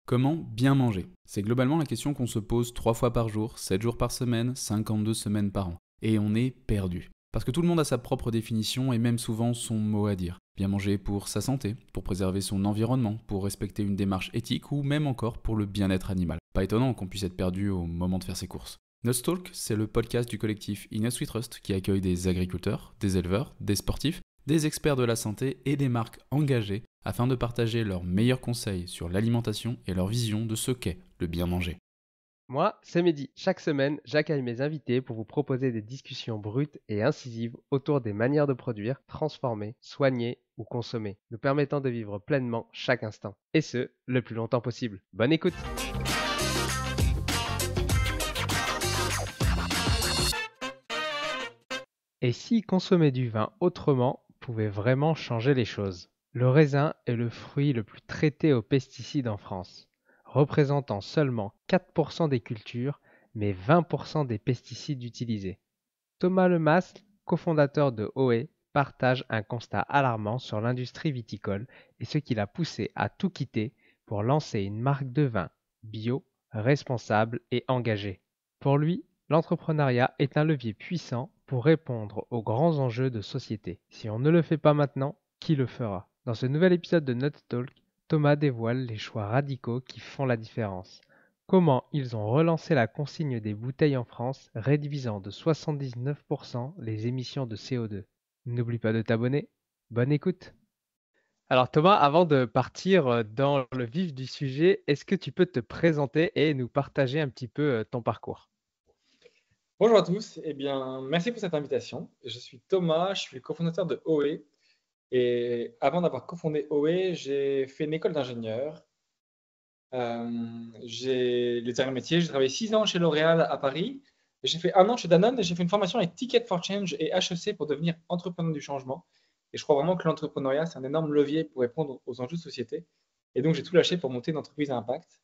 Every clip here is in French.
Comment bien manger? C'est globalement la question qu'on se pose 3 fois par jour, 7 jours par semaine, 52 semaines par an. Et on est perdu. Parce que tout le monde a sa propre définition et même souvent son mot à dire. Bien manger pour sa santé, pour préserver son environnement, pour respecter une démarche éthique ou même encore pour le bien-être animal. Pas étonnant qu'on puisse être perdu au moment de faire ses courses. Nutstalk, c'est le podcast du collectif Inus We Trust qui accueille des agriculteurs, des éleveurs, des sportifs, des experts de la santé et des marques engagées afin de partager leurs meilleurs conseils sur l'alimentation et leur vision de ce qu'est le bien manger. Moi, c'est Mehdi. Chaque semaine, j'accueille mes invités pour vous proposer des discussions brutes et incisives autour des manières de produire, transformer, soigner ou consommer, nous permettant de vivre pleinement chaque instant. Et ce, le plus longtemps possible. Bonne écoute! Et si consommer du vin autrement pouvait vraiment changer les choses? Le raisin est le fruit le plus traité aux pesticides en France, représentant seulement 4% des cultures, mais 20% des pesticides utilisés. Thomas Lemasle, cofondateur de OE, partage un constat alarmant sur l'industrie viticole et ce qui l'a poussé à tout quitter pour lancer une marque de vin bio, responsable et engagée. Pour lui, l'entrepreneuriat est un levier puissant pour répondre aux grands enjeux de société. Si on ne le fait pas maintenant, qui le fera? Dans ce nouvel épisode de Nut Talk, Thomas dévoile les choix radicaux qui font la différence. Comment ils ont relancé la consigne des bouteilles en France, réduisant de 79% les émissions de CO2. N'oublie pas de t'abonner. Bonne écoute. Alors Thomas, avant de partir dans le vif du sujet, est-ce que tu peux te présenter et nous partager un petit peu ton parcours? Bonjour à tous, merci pour cette invitation. Je suis Thomas, je suis le cofondateur de OE. Et avant d'avoir cofondé OE, j'ai fait une école d'ingénieur. J'ai les arts et métiers, j'ai travaillé 6 ans chez L'Oréal à Paris. J'ai fait 1 an chez Danone et j'ai fait une formation avec Ticket for Change et HEC pour devenir entrepreneur du changement. Et je crois vraiment que l'entrepreneuriat, c'est un énorme levier pour répondre aux enjeux de société. Et donc, j'ai tout lâché pour monter une entreprise à impact.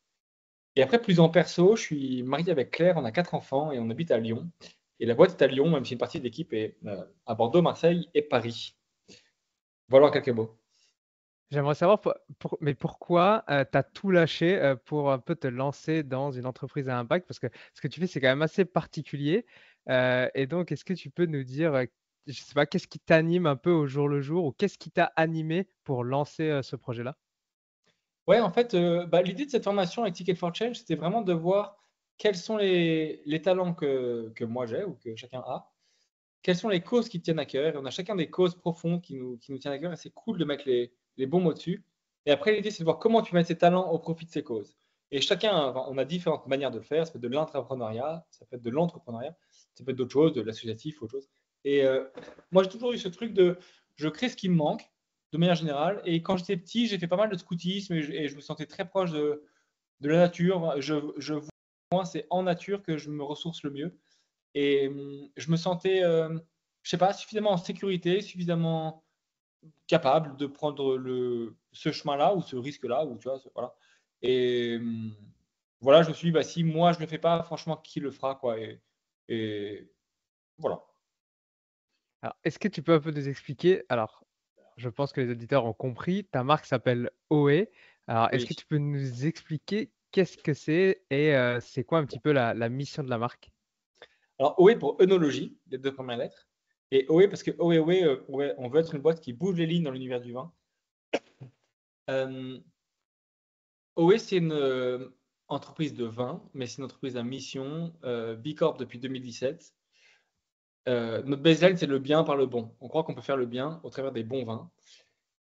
Et après, plus en perso, je suis marié avec Claire, on a 4 enfants et on habite à Lyon. Et la boîte est à Lyon, même si une partie de l'équipe est à Bordeaux, Marseille et Paris. Voilà en quelques mots. J'aimerais savoir, mais pourquoi tu as tout lâché pour un peu te lancer dans une entreprise à impact? Parce que ce que tu fais, c'est quand même assez particulier. Et donc, est-ce que tu peux nous dire, je sais pas, qu'est-ce qui t'anime un peu au jour le jour ou qu'est-ce qui t'a animé pour lancer ce projet-là? Ouais, en fait, l'idée de cette formation avec Ticket for Change, c'était vraiment de voir quels sont les talents que moi j'ai ou que chacun a. Quelles sont les causes qui tiennent à cœur? Et on a chacun des causes profondes qui nous tiennent à cœur et c'est cool de mettre les bons mots dessus. Et après, l'idée, c'est de voir comment tu mets ces talents au profit de ces causes. Et chacun, enfin, on a différentes manières de le faire. Ça peut être de l'intrapreneuriat, ça peut être de l'entrepreneuriat, ça peut être d'autres choses, de l'associatif, autre chose. Et moi, j'ai toujours eu ce truc de je crée ce qui me manque, de manière générale. Et quand j'étais petit, j'ai fait pas mal de scoutisme et je me sentais très proche de la nature. Je vois, c'est en nature que je me ressource le mieux. Et je me sentais, je sais pas, suffisamment en sécurité, suffisamment capable de prendre ce chemin-là ou ce risque-là, ou tu vois, voilà. Et voilà, je me suis dit, bah, si moi je le fais pas, franchement, qui le fera, quoi. Et voilà. Alors, est-ce que tu peux un peu nous expliquer? Alors, je pense que les auditeurs ont compris, ta marque s'appelle OE. Alors, est-ce Oui. que tu peux nous expliquer qu'est-ce que c'est et c'est quoi un petit peu la mission de la marque? Alors, OE pour œnologie, les 2 premières lettres. Et OE parce que OE, on veut être une boîte qui bouge les lignes dans l'univers du vin. Euh, OE, c'est une entreprise de vin, mais c'est une entreprise à mission, B Corp depuis 2017. Notre baseline, c'est le bien par le bon. On croit qu'on peut faire le bien au travers des bons vins.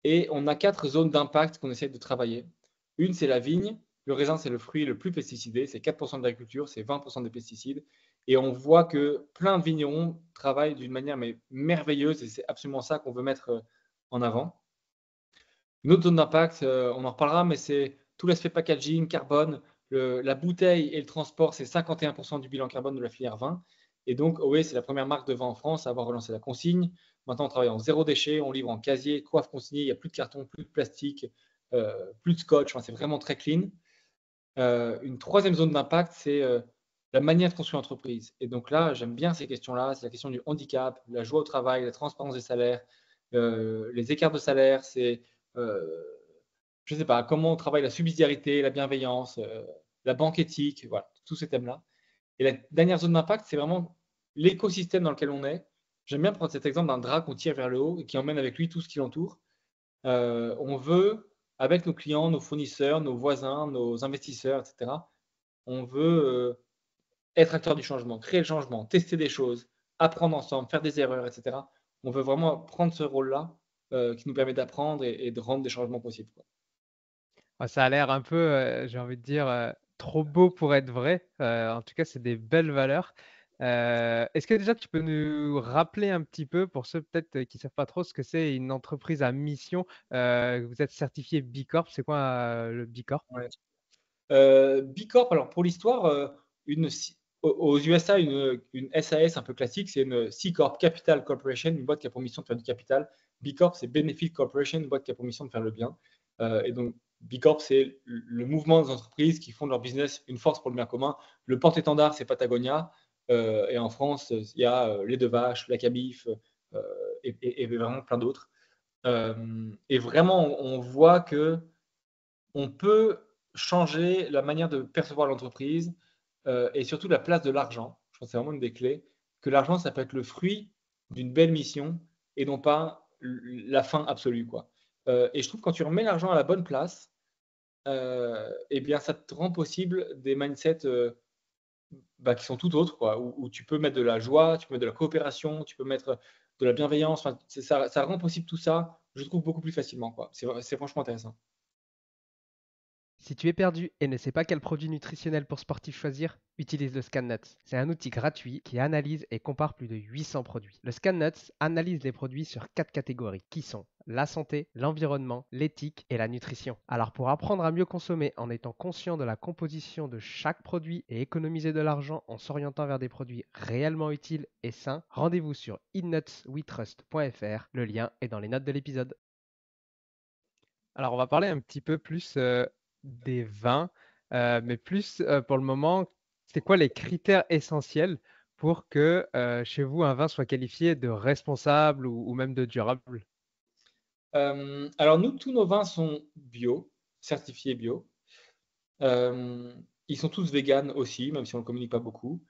Et on a 4 zones d'impact qu'on essaie de travailler. Une, c'est la vigne. Le raisin, c'est le fruit le plus pesticidé. C'est 4% de l'agriculture, c'est 20% des pesticides. Et on voit que plein de vignerons travaillent d'une manière mais merveilleuse et c'est absolument ça qu'on veut mettre en avant. Une autre zone d'impact, on en reparlera, mais c'est tout l'aspect packaging, carbone. La bouteille et le transport, c'est 51% du bilan carbone de la filière vin. Et donc, OE, c'est la première marque de vin en France à avoir relancé la consigne. Maintenant, on travaille en zéro déchet, on livre en casier, coiffe consignée, il n'y a plus de carton, plus de plastique, plus de scotch. Enfin, c'est vraiment très clean. Une troisième zone d'impact, c'est la manière de construire l'entreprise. Et donc là, j'aime bien ces questions-là. C'est la question du handicap, la joie au travail, la transparence des salaires, les écarts de salaire. C'est je sais pas, comment on travaille la subsidiarité, la bienveillance, la banque éthique, voilà, tous ces thèmes-là. Et la dernière zone d'impact, c'est vraiment l'écosystème dans lequel on est. J'aime bien prendre cet exemple d'un drap qu'on tire vers le haut et qui emmène avec lui tout ce qui l'entoure. On veut, avec nos clients, nos fournisseurs, nos voisins, nos investisseurs, etc., on veut être acteur du changement, créer le changement, tester des choses, apprendre ensemble, faire des erreurs, etc. On veut vraiment prendre ce rôle-là qui nous permet d'apprendre et de rendre des changements possibles, quoi. Ouais, ça a l'air un peu, j'ai envie de dire, trop beau pour être vrai. En tout cas, c'est des belles valeurs. Est-ce que déjà tu peux nous rappeler un petit peu, pour ceux peut-être qui ne savent pas trop, ce que c'est une entreprise à mission? Vous êtes certifié B Corp, c'est quoi le B Corp? Ouais. B Corp, alors pour l'histoire, aux USA, une SAS un peu classique, c'est une C Corp, Capital Corporation, une boîte qui a pour mission de faire du capital. B Corp, c'est Benefit Corporation, une boîte qui a pour mission de faire le bien. Et donc, B Corp, c'est le mouvement des entreprises qui font de leur business une force pour le bien commun. Le porte-étendard, c'est Patagonia. Et en France, il y a les Deux Vaches, la Cabif, et vraiment plein d'autres. Et vraiment, on voit que on peut changer la manière de percevoir l'entreprise et surtout la place de l'argent. Je pense que c'est vraiment une des clés. Que l'argent, ça peut être le fruit d'une belle mission et non pas la fin absolue, quoi. Et je trouve que quand tu remets l'argent à la bonne place, eh bien, ça te rend possible des mindsets qui sont tout autres, quoi, où tu peux mettre de la joie, tu peux mettre de la coopération, tu peux mettre de la bienveillance. Enfin, ça rend possible tout ça, je trouve, beaucoup plus facilement, quoi. C'est franchement intéressant. Si tu es perdu et ne sais pas quel produit nutritionnel pour sportif choisir, utilise le ScanNuts. C'est un outil gratuit qui analyse et compare plus de 800 produits. Le ScanNuts analyse les produits sur 4 catégories qui sont la santé, l'environnement, l'éthique et la nutrition. Alors pour apprendre à mieux consommer en étant conscient de la composition de chaque produit et économiser de l'argent en s'orientant vers des produits réellement utiles et sains, rendez-vous sur eatnutswetrust.fr. Le lien est dans les notes de l'épisode. Alors, on va parler un petit peu plus des vins, mais plus pour le moment, c'est quoi les critères essentiels pour que chez vous, un vin soit qualifié de responsable ou même de durable? Alors nous, tous nos vins sont bio, certifiés bio. Euh, Ils sont tous véganes aussi, même si on ne le communique pas beaucoup.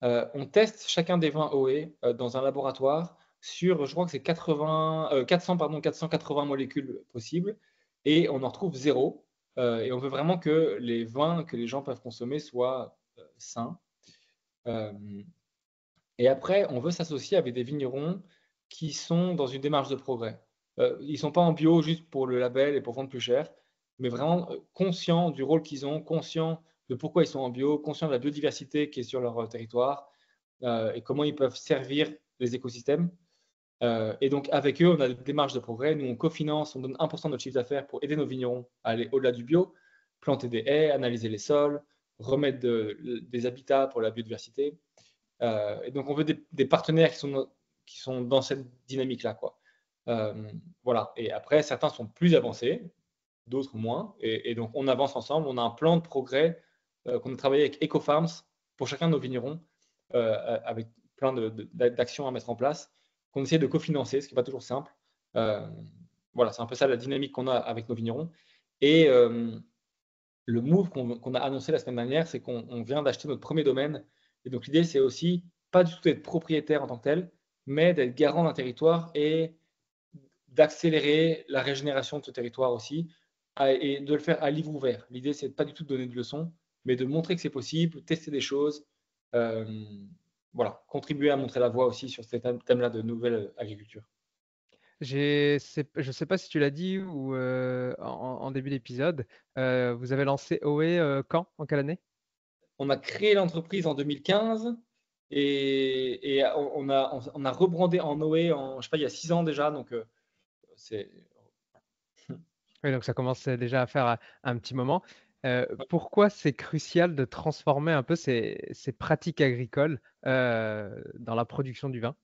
On teste chacun des vins OE dans un laboratoire sur, je crois que c'est 400, pardon, 480 molécules possibles, et on en retrouve zéro. Et on veut vraiment que les vins que les gens peuvent consommer soient sains. Euh, et après, on veut s'associer avec des vignerons qui sont dans une démarche de progrès. Ils ne sont pas en bio juste pour le label et pour vendre plus cher, mais vraiment conscients du rôle qu'ils ont, conscients de pourquoi ils sont en bio, conscients de la biodiversité qui est sur leur territoire et comment ils peuvent servir les écosystèmes. Et donc, avec eux, on a des démarches de progrès. Nous, on cofinance, on donne 1% de notre chiffre d'affaires pour aider nos vignerons à aller au-delà du bio, planter des haies, analyser les sols, remettre des habitats pour la biodiversité. Et donc, on veut des partenaires qui sont dans cette dynamique-là, quoi. Voilà. Et après, certains sont plus avancés, d'autres moins. Et donc, on avance ensemble. On a un plan de progrès qu'on a travaillé avec EcoFarms pour chacun de nos vignerons, avec plein d'actions à mettre en place, qu'on essaie de cofinancer, ce qui n'est pas toujours simple. Euh, voilà, c'est un peu ça la dynamique qu'on a avec nos vignerons. Et le move qu'on a annoncé la semaine dernière, c'est qu'on vient d'acheter notre premier domaine. Et donc l'idée, c'est aussi pas du tout d'être propriétaire en tant que tel, mais d'être garant d'un territoire et d'accélérer la régénération de ce territoire aussi et de le faire à livre ouvert. L'idée, c'est pas du tout de donner de leçons, mais de montrer que c'est possible, tester des choses, euh, voilà, contribuer à montrer la voie aussi sur ces thèmes-là de nouvelle agriculture. Je ne sais pas si tu l'as dit ou en début d'épisode, vous avez lancé OE quand? En quelle année? On a créé l'entreprise en 2015 et on a rebrandé en Noé je sais pas, il y a 6 ans déjà. Donc, c'est. Oui, donc ça commence déjà à faire un petit moment. Pourquoi c'est crucial de transformer un peu ces pratiques agricoles dans la production du vin?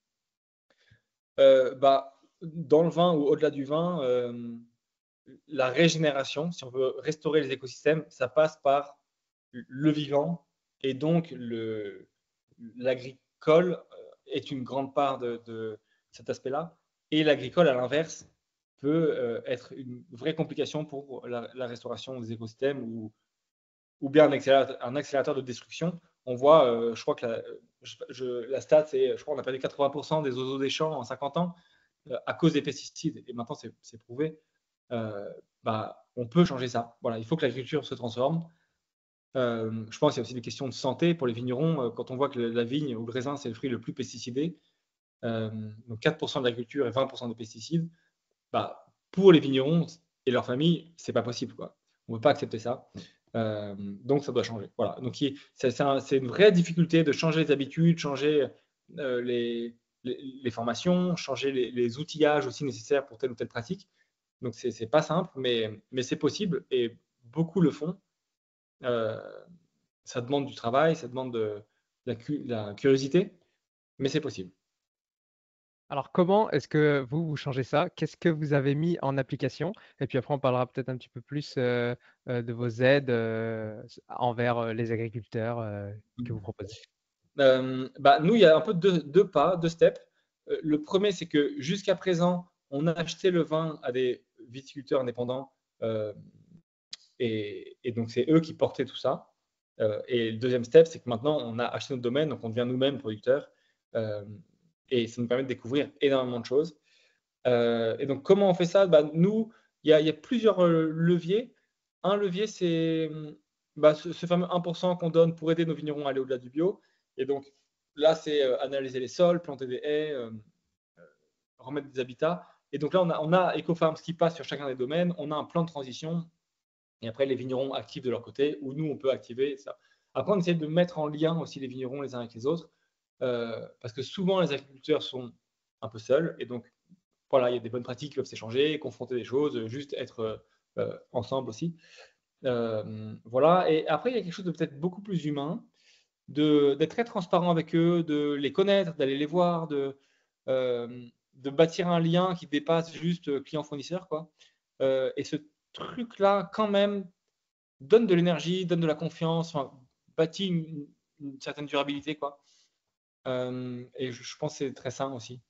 Dans le vin ou au-delà du vin, la régénération, si on veut restaurer les écosystèmes, ça passe par le vivant et donc l'agricole est une grande part de cet aspect-là. Et l'agricole, à l'inverse, peut être une vraie complication pour la restauration des écosystèmes ou bien un accélérateur de destruction. On voit, je crois que la stat, c'est, je crois qu'on a perdu 80% des oiseaux des champs en 50 ans à cause des pesticides. Et maintenant, c'est prouvé. On peut changer ça. Voilà, il faut que l'agriculture se transforme. Je pense qu'il y a aussi des questions de santé pour les vignerons. Quand on voit que la vigne ou le raisin, c'est le fruit le plus pesticidé, donc 4% de l'agriculture et 20% de pesticides, pour les vignerons et leurs familles, c'est pas possible, quoi. On ne peut pas accepter ça. Donc ça doit changer. Voilà. Donc c'est une vraie difficulté de changer les habitudes, changer les formations, changer les outillages aussi nécessaires pour telle ou telle pratique. Donc c'est pas simple, mais c'est possible et beaucoup le font. Ça demande du travail, ça demande de la curiosité, mais c'est possible. Alors, comment est-ce que vous changez ça? Qu'est-ce que vous avez mis en application? Et puis après, on parlera peut-être un petit peu plus de vos aides envers les agriculteurs que vous proposez. Nous, il y a un peu deux pas, deux steps. Le premier, c'est que jusqu'à présent, on a acheté le vin à des viticulteurs indépendants et donc c'est eux qui portaient tout ça. Et le deuxième step, c'est que maintenant, on a acheté notre domaine, donc on devient nous-mêmes producteurs et ça nous permet de découvrir énormément de choses. Et donc, comment on fait ça? Nous, il y a plusieurs leviers. Un levier, c'est ce fameux 1% qu'on donne pour aider nos vignerons à aller au-delà du bio. Et donc, là, c'est analyser les sols, planter des haies, remettre des habitats. Et donc là, on a EcoFarms qui passe sur chacun des domaines. On a un plan de transition. Et après, les vignerons activent de leur côté, ou nous, on peut activer ça. Après, on essaie de mettre en lien aussi les vignerons les uns avec les autres. Parce que souvent, les agriculteurs sont un peu seuls. Et donc, voilà, il y a des bonnes pratiques qui peuvent s'échanger, confronter des choses, juste être ensemble aussi. Voilà. Et après, il y a quelque chose de peut-être beaucoup plus humain, d'être très transparent avec eux, de les connaître, d'aller les voir, de bâtir un lien qui dépasse juste client-fournisseur, quoi. Et ce truc-là, quand même, donne de l'énergie, donne de la confiance, bâtit une certaine durabilité, quoi. Et je pense que c'est très sain aussi.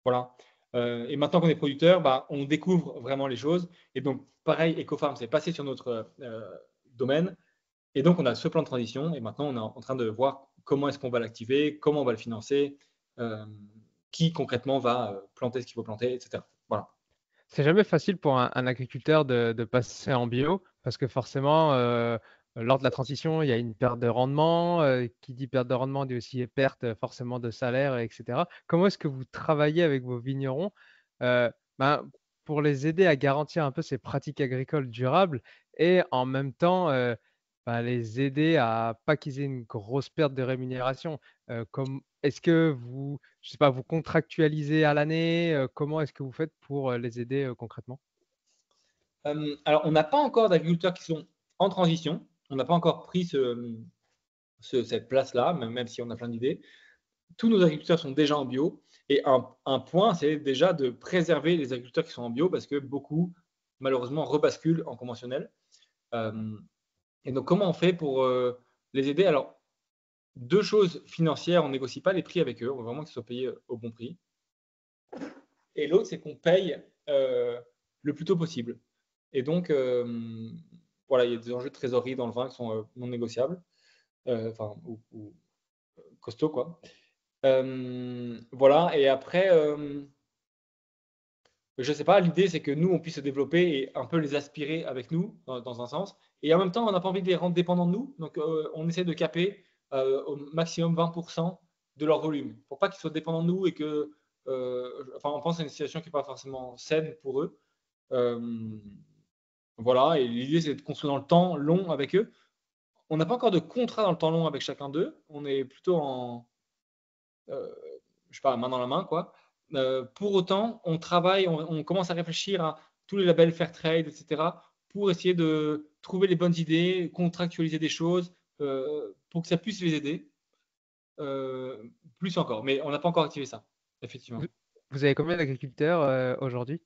Voilà. Et maintenant qu'on est producteur, on découvre vraiment les choses. Et donc, pareil, EcoFarm, c'est passé sur notre domaine. Et donc, on a ce plan de transition. Et maintenant, on est en train de voir comment est-ce qu'on va l'activer, comment on va le financer, qui concrètement va planter ce qu'il faut planter, etc. Voilà. C'est jamais facile pour un agriculteur de passer en bio parce que forcément, lors de la transition, il y a une perte de rendement. Qui dit perte de rendement dit aussi perte forcément de salaire, etc. Comment est-ce que vous travaillez avec vos vignerons euh, ben, pour les aider à garantir un peu ces pratiques agricoles durables et en même temps les aider à pas qu'ils aient une grosse perte de rémunération? Est-ce que vous, je sais pas, vous contractualisez à l'année? Comment est-ce que vous faites pour les aider concrètement? Alors, on n'a pas encore d'agriculteurs qui sont en transition. On n'a pas encore pris cette place-là, même si on a plein d'idées. Tous nos agriculteurs sont déjà en bio. Et un point, c'est déjà de préserver les agriculteurs qui sont en bio parce que beaucoup, malheureusement, rebasculent en conventionnel. Et donc, comment on fait pour les aider? Alors, deux choses financières, on ne négocie pas les prix avec eux, on veut vraiment qu'ils soient payés au bon prix. Et l'autre, c'est qu'on paye le plus tôt possible. Et donc, voilà, il y a des enjeux de trésorerie dans le vin qui sont non négociables, ou costauds, quoi. Voilà, et après, je sais pas, l'idée c'est que nous, on puisse se développer et un peu les aspirer avec nous, dans un sens. Et en même temps, on n'a pas envie de les rendre dépendants de nous. Donc, on essaie de caper au maximum 20% de leur volume, pour pas qu'ils soient dépendants de nous et que, on pense à une situation qui n'est pas forcément saine pour eux. Voilà, et l'idée c'est de construire dans le temps long avec eux. On n'a pas encore de contrat dans le temps long avec chacun d'eux. On est plutôt en, je sais pas, main dans la main, quoi. Pour autant, on travaille, on commence à réfléchir à tous les labels Fairtrade, etc., pour essayer de trouver les bonnes idées, contractualiser des choses, pour que ça puisse les aider. Plus encore, mais on n'a pas encore activé ça, effectivement. Vous, vous avez combien d'agriculteurs aujourd'hui?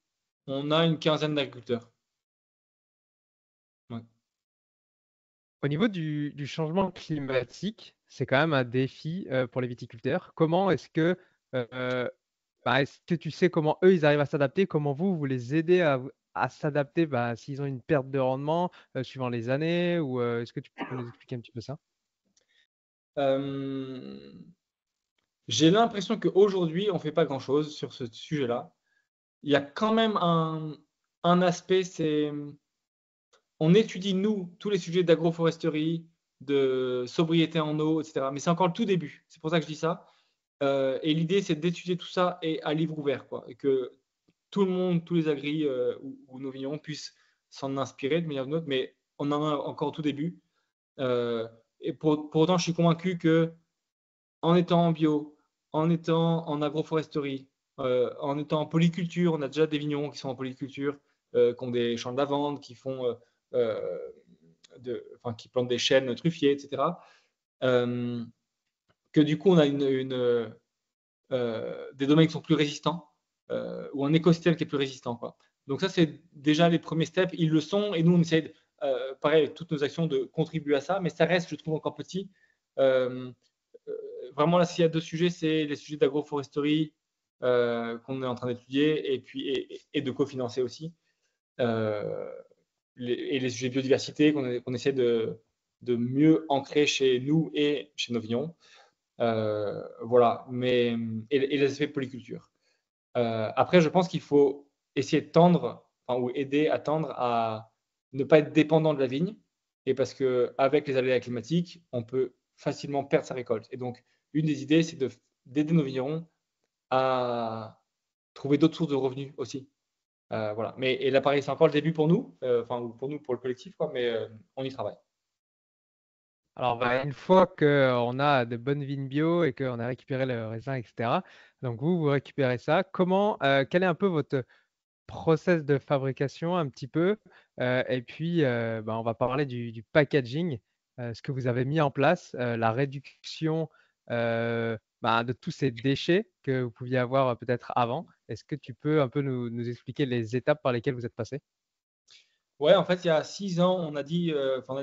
On a une quinzaine d'agriculteurs. Ouais. Au niveau du changement climatique, c'est quand même un défi pour les viticulteurs. Comment est-ce que Est-ce que tu sais comment eux, ils arrivent à s'adapter? Comment vous les aidez à s'adapter, s'ils ont une perte de rendement, suivant les années ou, est-ce que tu peux nous expliquer un petit peu ça? Euh, j'ai l'impression qu'aujourd'hui, on ne fait pas grand-chose sur ce sujet-là. Il y a quand même un aspect, c'est on étudie, nous, tous les sujets d'agroforesterie, de sobriété en eau, etc. Mais c'est encore le tout début. C'est pour ça que je dis ça. Et l'idée, c'est d'étudier tout ça et à livre ouvert, quoi. Et que tout le monde, tous les agris ou nos vignerons puissent s'en inspirer de manière ou d'une autre. Mais on en a encore au tout début. Euh, et pour autant, je suis convaincu que en étant en bio, en étant en agroforesterie, en étant en polyculture, on a déjà des vignerons qui sont en polyculture, qui ont des champs de lavande, qui font, euh, qui plantent des chênes truffiers, etc. Euh, que du coup, on a des domaines qui sont plus résistants, ou un écosystème qui est plus résistant, quoi. Donc ça, c'est déjà les premiers steps. Ils le sont, et nous, on essaie, pareil, avec toutes nos actions, de contribuer à ça, mais ça reste, je trouve, encore petit. Euh, Vraiment, là, s'il y a deux sujets, c'est les sujets d'agroforesterie qu'on est en train d'étudier, et puis et de cofinancer aussi, euh, et les sujets de biodiversité qu'on essaie de mieux ancrer chez nous et chez nos vignerons. Voilà, mais et les aspects polyculture. Après, je pense qu'il faut essayer de tendre, enfin, ou aider à tendre à ne pas être dépendant de la vigne, et parce qu'avec les aléas climatiques, on peut facilement perdre sa récolte. Et donc, une des idées, c'est d'aider nos vignerons à trouver d'autres sources de revenus aussi. Voilà. Mais et là, pareil, c'est encore le début pour nous, enfin, ou pour nous, pour le collectif, quoi, mais on y travaille. Alors, une fois qu'on a de bonnes vignes bio et qu'on a récupéré le raisin, etc., donc vous récupérez ça. Quel est un peu votre process de fabrication un petit peu? Et puis, on va parler du packaging, ce que vous avez mis en place, la réduction de tous ces déchets que vous pouviez avoir peut-être avant. Est-ce que tu peux un peu nous expliquer les étapes par lesquelles vous êtes passé? Ouais, en fait, il y a 6 ans, on a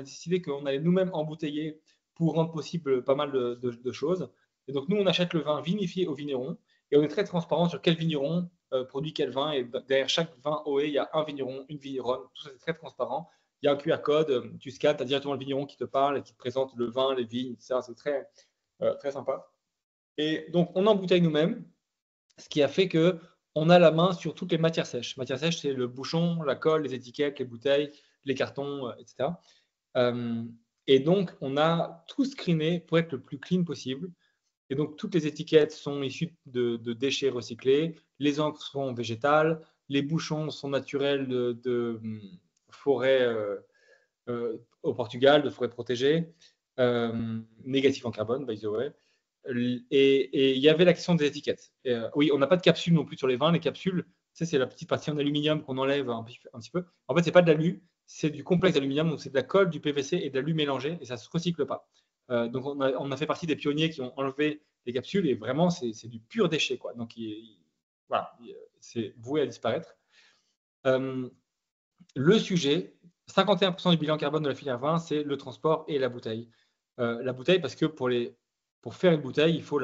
décidé qu'on allait nous-mêmes embouteiller pour rendre possible pas mal de choses. Et donc, nous, on achète le vin vinifié au vigneron, et on est très transparent sur quel vigneron produit quel vin. Et derrière chaque vin OE, il y a un vigneron, une vigneronne. Tout ça, c'est très transparent. Il y a un QR code, tu scannes, tu as directement le vigneron qui te parle et qui te présente le vin, les vignes, etc. C'est très sympa. Et donc, on embouteille nous-mêmes, ce qui a fait que on a la main sur toutes les matières sèches. Matières sèches, c'est le bouchon, la colle, les étiquettes, les bouteilles, les cartons, etc. Euh, et donc, on a tout screené pour être le plus clean possible. Et donc, toutes les étiquettes sont issues de déchets recyclés, les encres sont végétales, les bouchons sont naturels de forêts au Portugal, de forêts protégées, négatifs en carbone, by the way. Et il y avait la question des étiquettes. Oui, on n'a pas de capsules non plus sur les vins. Les capsules, c'est la petite partie en aluminium qu'on enlève un petit peu. En fait, c'est pas de l'alu, c'est du complexe d'aluminium, donc c'est de la colle, du PVC et de l'alu mélangé, et ça se recycle pas. Donc on a fait partie des pionniers qui ont enlevé les capsules, et vraiment c'est du pur déchet, quoi. Donc voilà, c'est voué à disparaître. Euh, le sujet, 51% du bilan carbone de la filière vin, c'est le transport et la bouteille. La bouteille, parce que pour faire une bouteille, il faut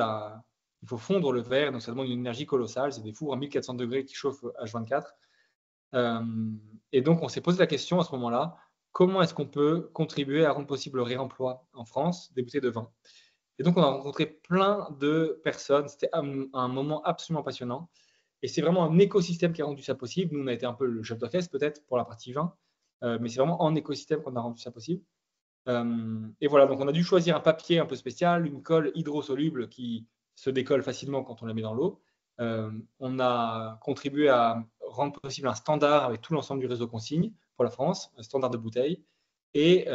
fondre le verre, donc ça demande une énergie colossale. C'est des fours à 1400 degrés qui chauffent H24. Euh, et donc, on s'est posé la question à ce moment-là, comment est-ce qu'on peut contribuer à rendre possible le réemploi en France des bouteilles de vin? Et donc, on a rencontré plein de personnes. C'était un moment absolument passionnant. Et c'est vraiment un écosystème qui a rendu ça possible. Nous, on a été un peu le chef d'orchestre peut-être pour la partie vin, mais c'est vraiment en écosystème qu'on a rendu ça possible. Et voilà, donc on a dû choisir un papier un peu spécial, une colle hydrosoluble qui se décolle facilement quand on la met dans l'eau. On a contribué à rendre possible un standard avec tout l'ensemble du réseau consigne pour la France, un standard de bouteille. Et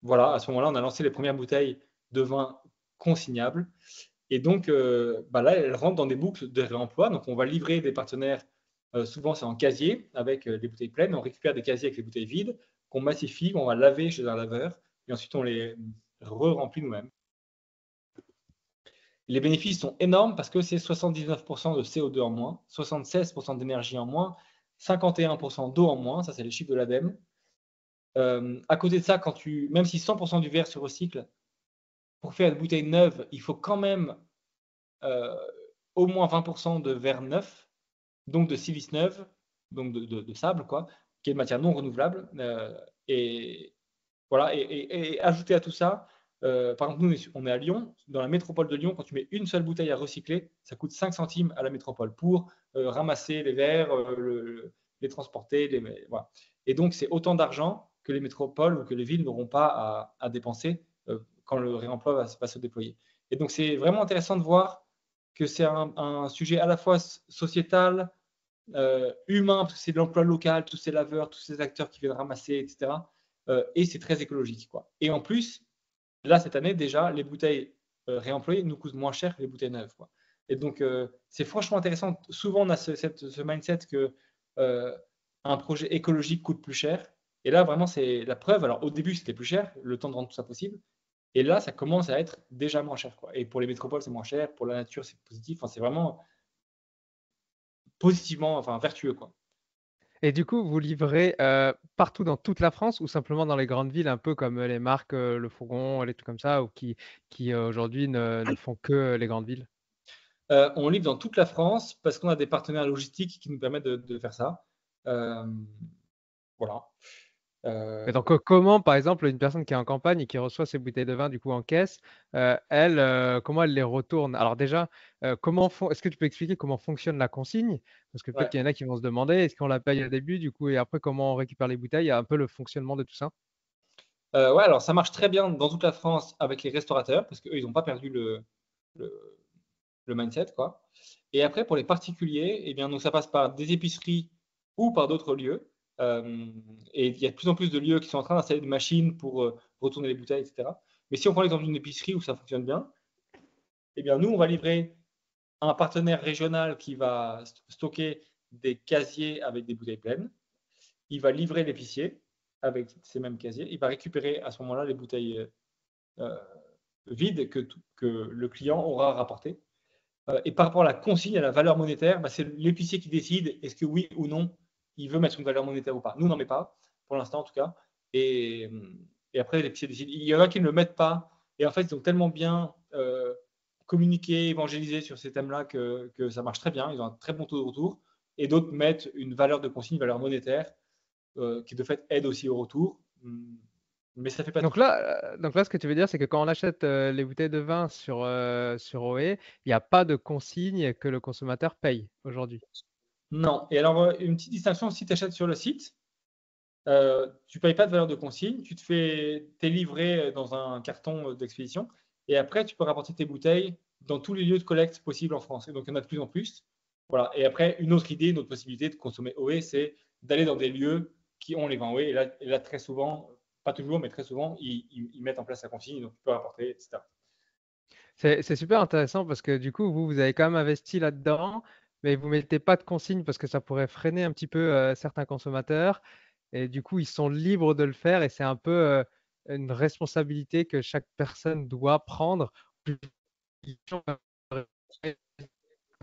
voilà, à ce moment-là, on a lancé les premières bouteilles de vin consignables. Et donc, là, elles rentrent dans des boucles de réemploi. Donc, on va livrer des partenaires, souvent c'est en casier, avec des bouteilles pleines. On récupère des casiers avec les bouteilles vides, qu'on massifie, on va laver chez un laveur, et ensuite on les re-remplit nous-mêmes. Les bénéfices sont énormes parce que c'est 79% de CO2 en moins, 76% d'énergie en moins, 51% d'eau en moins, ça c'est les chiffres de l'ADEME. À côté de ça, même si 100% du verre se recycle, pour faire une bouteille neuve, il faut quand même au moins 20% de verre neuf, donc de silice neuve, donc de sable, quoi, qui est une matière non renouvelable. Et voilà, et ajouter à tout ça, par exemple, nous, on est à Lyon. Dans la métropole de Lyon, quand tu mets une seule bouteille à recycler, ça coûte 5 centimes à la métropole pour ramasser les verres, les transporter. Voilà. Et donc, c'est autant d'argent que les métropoles ou que les villes n'auront pas à dépenser quand le réemploi va se déployer. Et donc, c'est vraiment intéressant de voir que c'est un sujet à la fois sociétal, humain, parce que c'est de l'emploi local, tous ces laveurs, tous ces acteurs qui viennent ramasser, etc. Et c'est très écologique, quoi. Et en plus, là, cette année, déjà, les bouteilles réemployées nous coûtent moins cher que les bouteilles neuves, quoi. Et donc, c'est franchement intéressant. Souvent, on a ce mindset que un projet écologique coûte plus cher. Et là, vraiment, c'est la preuve. Alors, au début, c'était plus cher, le temps de rendre tout ça possible. Et là, ça commence à être déjà moins cher, quoi. Et pour les métropoles, c'est moins cher. Pour la nature, c'est positif. Enfin, c'est vraiment positivement, enfin, vertueux, quoi. Et du coup, vous livrez partout dans toute la France ou simplement dans les grandes villes, un peu comme les marques Le Fourgon, les trucs comme ça, ou qui aujourd'hui ne font que les grandes villes? On livre dans toute la France parce qu'on a des partenaires logistiques qui nous permettent de faire ça. Voilà. Et donc, comment, par exemple, une personne qui est en campagne et qui reçoit ses bouteilles de vin du coup en caisse, elle, comment elle les retourne? Alors déjà, est-ce que tu peux expliquer comment fonctionne la consigne? Parce que peut-être Ouais. qu'il y en a qui vont se demander, est-ce qu'on la paye au début du coup et après comment on récupère les bouteilles? Il y a un peu le fonctionnement de tout ça? Ouais, alors ça marche très bien dans toute la France avec les restaurateurs parce qu'eux, ils n'ont pas perdu le le mindset, quoi. Et après, pour les particuliers, eh bien, donc ça passe par des épiceries ou par d'autres lieux. Et il y a de plus en plus de lieux qui sont en train d'installer des machines pour retourner les bouteilles, etc. Mais si on prend l'exemple d'une épicerie où ça fonctionne bien, eh bien, nous, on va livrer un partenaire régional qui va stocker des casiers avec des bouteilles pleines. Il va livrer l'épicier avec ces mêmes casiers. Il va récupérer à ce moment-là les bouteilles euh, vides que le client aura rapportées. Et par rapport à la consigne, à la valeur monétaire, bah, c'est l'épicier qui décide est-ce que oui ou non il veut mettre une valeur monétaire ou pas. Nous, on n'en met pas, pour l'instant en tout cas. Et, et après, l'épicier décide. Il y en a qui ne le mettent pas. Et en fait, ils ont tellement bien communiqué, évangélisé sur ces thèmes-là que ça marche très bien. Ils ont un très bon taux de retour. Et d'autres mettent une valeur de consigne, une valeur monétaire, qui de fait aide aussi au retour. Mais ça ne fait pas tout. Donc là, ce que tu veux dire, c'est que quand on achète les bouteilles de vin sur OE, il n'y a pas de consigne que le consommateur paye aujourd'hui. Non. Et alors, une petite distinction, si tu achètes sur le site, tu ne payes pas de valeur de consigne, t'es livré dans un carton d'expédition, et après, tu peux rapporter tes bouteilles dans tous les lieux de collecte possibles en France. Et donc, il y en a de plus en plus. Voilà. Et après, une autre idée, une autre possibilité de consommer OE, c'est d'aller dans des lieux qui ont les vins OE. Et là, très souvent, pas toujours, mais très souvent, ils mettent en place la consigne, donc tu peux rapporter, etc. C'est super intéressant parce que du coup, vous avez quand même investi là-dedans, mais vous mettez pas de consigne parce que ça pourrait freiner un petit peu certains consommateurs. Et du coup, ils sont libres de le faire et c'est un peu une responsabilité que chaque personne doit prendre.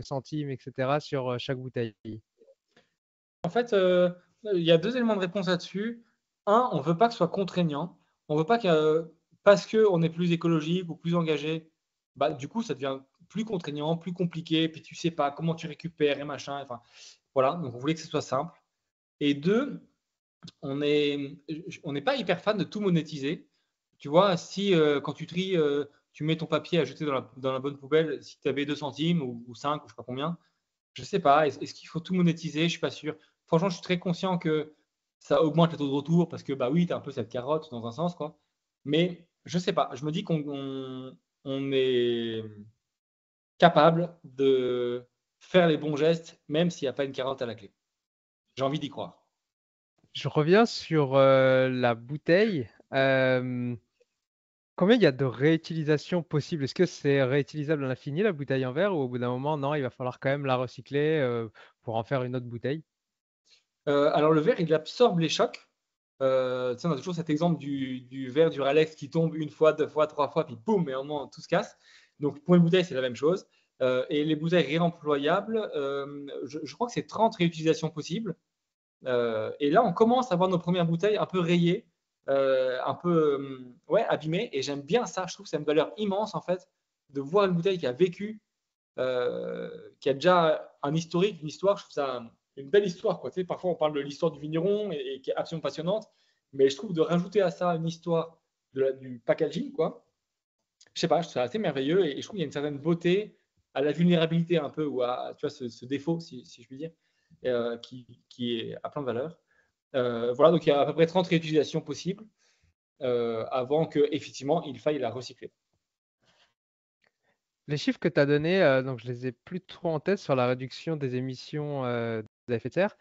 Centimes, etc. sur chaque bouteille. En fait, il y a deux éléments de réponse là-dessus. Un, on ne veut pas que ce soit contraignant. On ne veut pas que, parce qu'on est plus écologique ou plus engagé, bah, du coup, ça devient plus contraignant, plus compliqué, puis tu ne sais pas comment tu récupères et machin. Enfin, voilà, donc on voulait que ce soit simple. Et deux, on n'est pas hyper fan de tout monétiser. Tu vois, si quand tu tries, tu mets ton papier à jeter dans la bonne poubelle, si tu avais 2 centimes ou 5 ou je ne sais pas combien, je sais pas. Est-ce qu'il faut tout monétiser? Je suis pas sûr. Franchement, je suis très conscient que ça augmente le taux de retour parce que bah oui, tu as un peu cette carotte dans un sens, quoi. Mais je sais pas. Je me dis qu'on est capable de faire les bons gestes, même s'il n'y a pas une carotte à la clé. J'ai envie d'y croire. Je reviens sur la bouteille. Combien il y a de réutilisation possible? Est-ce que c'est réutilisable à l'infini, la bouteille en verre, ou au bout d'un moment, non, il va falloir quand même la recycler pour en faire une autre bouteille? Alors le verre, il absorbe les chocs. Tu sais, on a toujours cet exemple du verre du Ralex qui tombe une fois, deux fois, trois fois, puis boum, et au moment tout se casse. Donc pour une bouteille, c'est la même chose. Et les bouteilles réemployables, je crois que c'est 30 réutilisations possibles. Et là, on commence à voir nos premières bouteilles un peu rayées, un peu ouais, abîmées. Et j'aime bien ça. Je trouve que c'est une valeur immense, en fait, de voir une bouteille qui a vécu qui a déjà un historique, une histoire. Je trouve ça une belle histoire, quoi. Tu sais, parfois, on parle de l'histoire du vigneron et qui est absolument passionnante, mais je trouve de rajouter à ça une histoire du packaging, quoi. Je sais pas, je trouve ça assez merveilleux et je trouve qu'il y a une certaine beauté à la vulnérabilité un peu ou à tu vois, ce défaut, si je puis dire, qui est à plein de valeurs. Voilà, donc il y a à peu près 30 réutilisations possibles avant qu'effectivement il faille la recycler. Les chiffres que tu as donnés, donc je les ai plus trop en tête sur la réduction des émissions de gaz à effet de serre.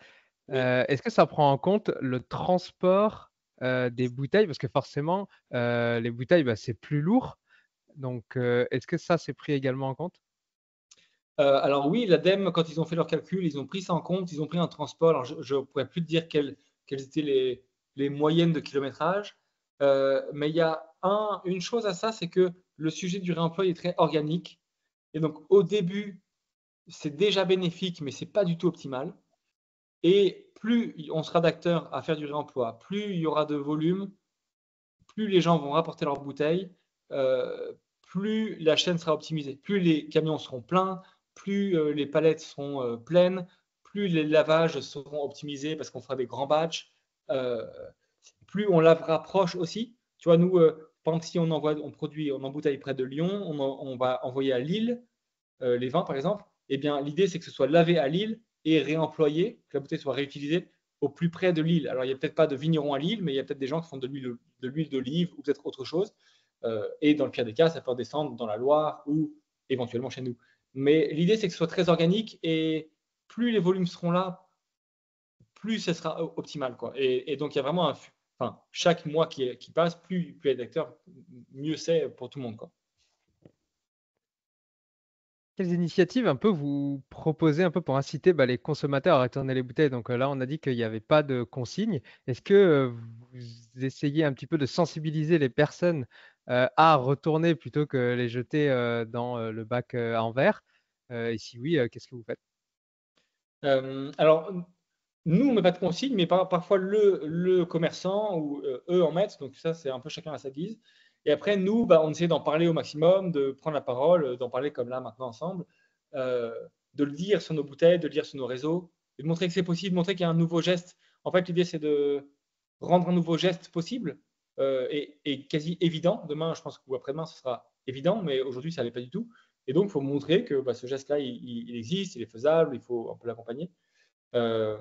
Oui. Est-ce que ça prend en compte le transport des bouteilles? Parce que forcément, les bouteilles, bah, c'est plus lourd. Donc, est-ce que ça, c'est pris également en compte? Alors oui, l'ADEME, quand ils ont fait leurs calculs, ils ont pris ça en compte, ils ont pris un transport. Alors je ne pourrais plus te dire quelles étaient les moyennes de kilométrage, mais il y a une chose à ça, c'est que le sujet du réemploi est très organique. Et donc au début, c'est déjà bénéfique, mais ce n'est pas du tout optimal. Et plus on sera d'acteurs à faire du réemploi, plus il y aura de volume, plus les gens vont rapporter leurs bouteilles, plus la chaîne sera optimisée. Plus les camions seront pleins, plus les palettes seront pleines, plus les lavages seront optimisés parce qu'on fera des grands batchs, plus on lavera proche aussi. Tu vois, nous, par exemple, si on embouteille près de Lyon, on va envoyer à Lille les vins, par exemple. Eh bien, l'idée, c'est que ce soit lavé à Lille et réemployé, que la bouteille soit réutilisée au plus près de l'île. Alors, il n'y a peut-être pas de vignerons à Lille, mais il y a peut-être des gens qui font de l'huile d'olive ou peut-être autre chose. Et dans le pire des cas, ça peut descendre dans la Loire ou éventuellement chez nous. Mais l'idée, c'est que ce soit très organique et plus les volumes seront là, plus ce sera optimal, quoi. Et donc, il y a vraiment enfin, chaque mois qui passe, plus il y a d'acteurs, mieux c'est pour tout le monde, quoi. Quelles initiatives un peu vous proposez un peu pour inciter, bah, les consommateurs à retourner les bouteilles? Donc, là, on a dit qu'il n'y avait pas de consigne. Est-ce que, vous essayez un petit peu de sensibiliser les personnes, à retourner plutôt que les jeter, dans, le bac, en verre? Et si oui, qu'est-ce que vous faites? Alors, nous, on ne met pas de consigne, mais parfois le commerçant ou eux en mettent. Donc ça, c'est un peu chacun à sa guise. Et après, nous, bah, on essaie d'en parler au maximum, de prendre la parole, d'en parler comme là maintenant ensemble, euh, de le dire sur nos bouteilles, de le dire sur nos réseaux, et de montrer que c'est possible, de montrer qu'il y a un nouveau geste. En fait, l'idée, c'est de rendre un nouveau geste possible et quasi évident. Demain, je pense ou après-demain, ce sera évident, mais aujourd'hui, ça ne l'est pas du tout. Et donc, il faut montrer que bah, ce geste-là, il existe, il est faisable, il faut un peu l'accompagner. Euh,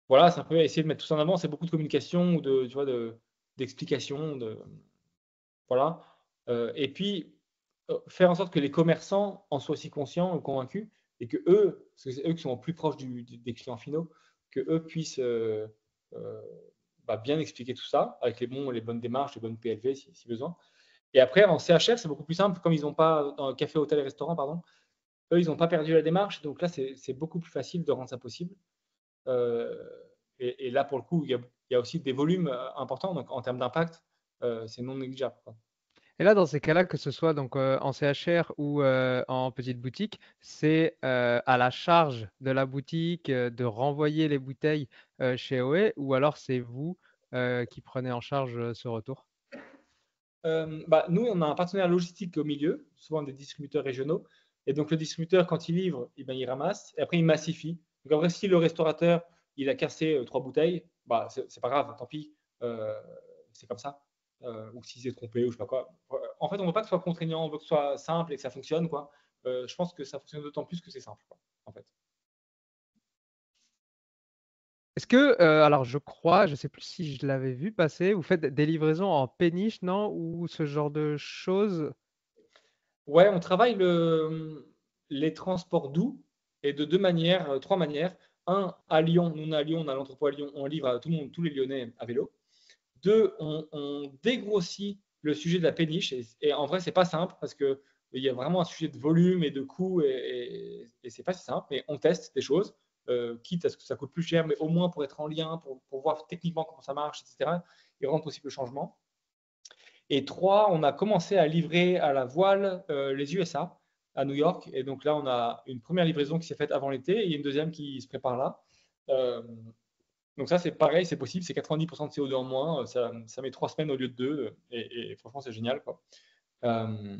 voilà, c'est un peu essayer de mettre tout ça en avant. C'est beaucoup de communication ou tu vois, d'explication. Voilà. Et puis, faire en sorte que les commerçants en soient aussi conscients ou convaincus et que eux, parce que c'est eux qui sont plus proches des clients finaux, que eux puissent euh, bah, bien expliquer tout ça avec les bonnes démarches, les bonnes PLV si besoin. Et après, en CHR, c'est beaucoup plus simple. Comme ils n'ont pas, dans le café, hôtel et restaurant, pardon, eux, ils n'ont pas perdu la démarche. Donc là, c'est beaucoup plus facile de rendre ça possible. Euh, et là, pour le coup, il y a aussi des volumes importants. Donc, en termes d'impact, c'est non négligeable, quoi. Et là, dans ces cas-là, que ce soit donc, en CHR ou, en petite boutique, c'est, à la charge de la boutique, de renvoyer les bouteilles, chez OE ou alors c'est vous, qui prenez en charge, ce retour? Bah, nous, on a un partenaire logistique au milieu, souvent des distributeurs régionaux. Et donc, le distributeur, quand il livre, eh ben, il ramasse et après, il massifie. Donc, en vrai, si le restaurateur, il a cassé 3 bouteilles, bah, c'est pas grave, tant pis. Euh, c'est comme ça. Ou s'il s'est trompé ou je sais pas quoi. En fait, on veut pas que ce soit contraignant, on veut que ce soit simple et que ça fonctionne, quoi. Je pense que ça fonctionne d'autant plus que c'est simple, quoi, en fait. Est-ce que, alors je crois, je ne sais plus si je l'avais vu passer, vous faites des livraisons en péniche, non? Ou ce genre de choses? Ouais, on travaille les transports doux et de 2 manières, 3 manières. Un, à Lyon, nous on est à Lyon, on a l'entrepôt à Lyon, on livre à tout le monde, tous les Lyonnais à vélo. Deux, on dégrossit le sujet de la péniche et en vrai, c'est pas simple parce que il y a vraiment un sujet de volume et de coût et c'est pas si simple, mais on teste des choses, quitte à ce que ça coûte plus cher, mais au moins pour être en lien, pour voir techniquement comment ça marche, etc. et rendre possible le changement. Et trois, on a commencé à livrer à la voile les USA, à New York. Et donc là, on a une première livraison qui s'est faite avant l'été et une deuxième qui se prépare là. Euh, donc ça, c'est pareil, c'est possible, c'est 90% de CO2 en moins. Ça met 3 semaines au lieu de 2. Et franchement, c'est génial, quoi. Euh,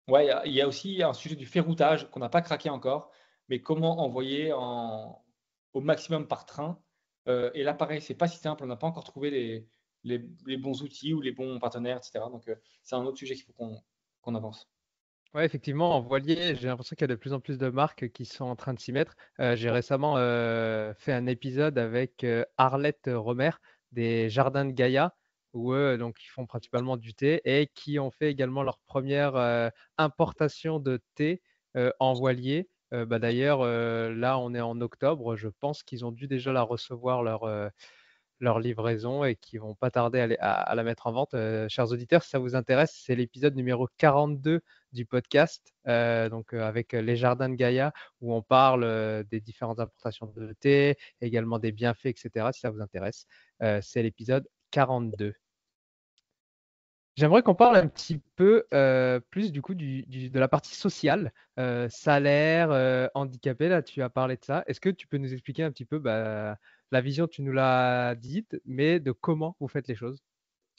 Ouais, il y a aussi un sujet du ferroutage qu'on n'a pas craqué encore, mais comment envoyer au maximum par train. Et là, pareil, c'est pas si simple, on n'a pas encore trouvé les bons outils ou les bons partenaires, etc. Donc, c'est un autre sujet qu'il faut qu'on avance. Ouais, effectivement, en voilier, j'ai l'impression qu'il y a de plus en plus de marques qui sont en train de s'y mettre. J'ai récemment fait un épisode avec Arlette Romer des Jardins de Gaïa, où eux, donc, ils font principalement du thé et qui ont fait également leur première importation de thé en voilier. D'ailleurs, là, on est en octobre. Je pense qu'ils ont dû déjà la recevoir, leur livraison, et qui vont pas tarder à la mettre en vente. Chers auditeurs, si ça vous intéresse, c'est l'épisode numéro 42 du podcast, donc avec les Jardins de Gaïa, où on parle des différentes importations de thé, également des bienfaits, etc. Si ça vous intéresse, c'est l'épisode 42. J'aimerais qu'on parle un petit peu plus du coup de la partie sociale, salaire, handicapé. Là, tu as parlé de ça. Est-ce que tu peux nous expliquer un petit peu la vision, tu nous l'as dite, mais de comment vous faites les choses?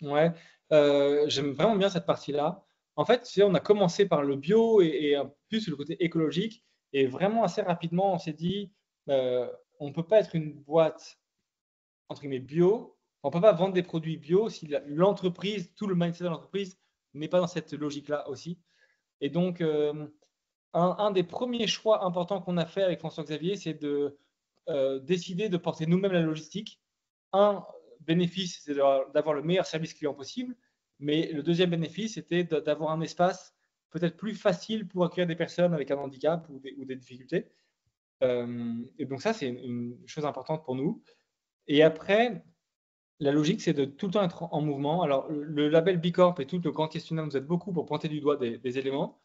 Ouais, j'aime vraiment bien cette partie-là. En fait, tu sais, on a commencé par le bio et un plus le côté écologique et vraiment assez rapidement, on s'est dit, on ne peut pas être une boîte entre guillemets bio, on ne peut pas vendre des produits bio si l'entreprise, tout le mindset de l'entreprise n'est pas dans cette logique-là aussi. Et donc, un des premiers choix importants qu'on a fait avec François-Xavier, c'est de décider de porter nous-mêmes la logistique. Un bénéfice, c'est d'avoir le meilleur service client possible, mais le deuxième bénéfice, c'était d'avoir un espace peut-être plus facile pour accueillir des personnes avec un handicap ou des difficultés. Et donc ça, c'est une chose importante pour nous. Et après, la logique, c'est de tout le temps être en mouvement. Alors, le label B Corp et tout le grand questionnaire nous aide beaucoup pour pointer du doigt des éléments.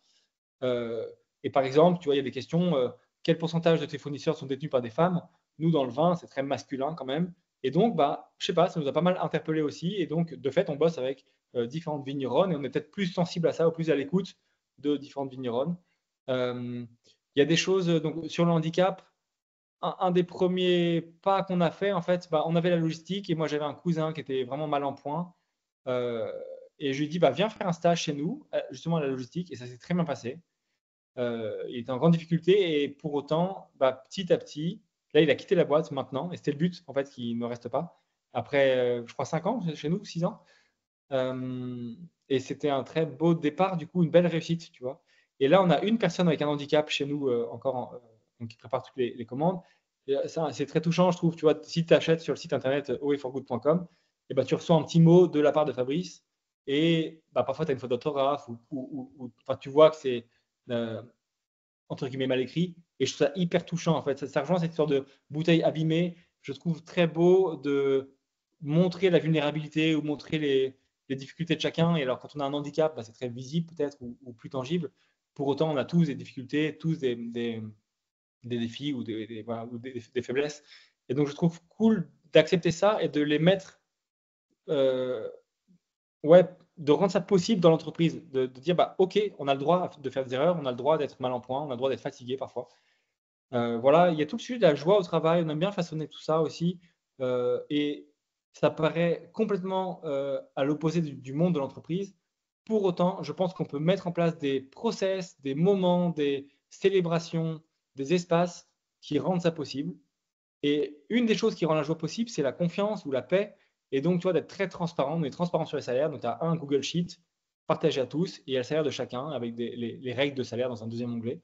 Euh, et par exemple, tu vois, il y a des questions, quel pourcentage de tes fournisseurs sont détenus par des femmes? Nous, dans le vin, c'est très masculin quand même. Et donc, bah, je sais pas, ça nous a pas mal interpellé aussi. Et donc, de fait, on bosse avec différentes vigneronnes et on est peut-être plus sensible à ça ou plus à l'écoute de différentes vigneronnes. Il y a des choses donc, sur le handicap. Un des premiers pas qu'on a fait, en fait, bah, on avait la logistique et moi, j'avais un cousin qui était vraiment mal en point. Euh, et je lui ai dit, bah, viens faire un stage chez nous, justement à la logistique. Et ça s'est très bien passé. Il était en grande difficulté et pour autant, bah, petit à petit, là, il a quitté la boîte maintenant et c'était le but, en fait, qu'il ne reste pas. Après, je crois, 5 ans chez nous, 6 ans. Et c'était un très beau départ, du coup, une belle réussite, tu vois. Et là, on a une personne avec un handicap chez nous encore, donc qui prépare toutes les commandes. Et ça, c'est très touchant, je trouve. Tu vois, si tu achètes sur le site internet oeforgood.com, et bah, tu reçois un petit mot de la part de Fabrice. Et bah, parfois, tu as une faute d'orthographe enfin, tu vois que c'est euh, entre guillemets mal écrit. Et je trouve ça hyper touchant, en fait. Ça rejoint cette sorte de bouteille abîmée. Je trouve très beau de montrer la vulnérabilité ou montrer les difficultés de chacun. Et alors, quand on a un handicap, bah, c'est très visible peut-être ou plus tangible. Pour autant, on a tous des difficultés, tous des défis ou voilà, ou des faiblesses. Et donc, je trouve cool d'accepter ça et de les mettre, euh, ouais, de rendre ça possible dans l'entreprise, de dire, bah, OK, on a le droit de faire des erreurs, on a le droit d'être mal en point, on a le droit d'être fatigué parfois. Voilà, il y a tout le sujet de la joie au travail, on aime bien façonner tout ça aussi. Et ça paraît complètement à l'opposé du monde de l'entreprise. Pour autant, je pense qu'on peut mettre en place des process, des moments, des célébrations, des espaces qui rendent ça possible. Et une des choses qui rend la joie possible, c'est la confiance ou la paix. Et donc, tu vois, d'être très transparent. On est transparent sur les salaires. Donc, tu as un Google Sheet partagé à tous et il y a le salaire de chacun avec les règles de salaire dans un deuxième onglet.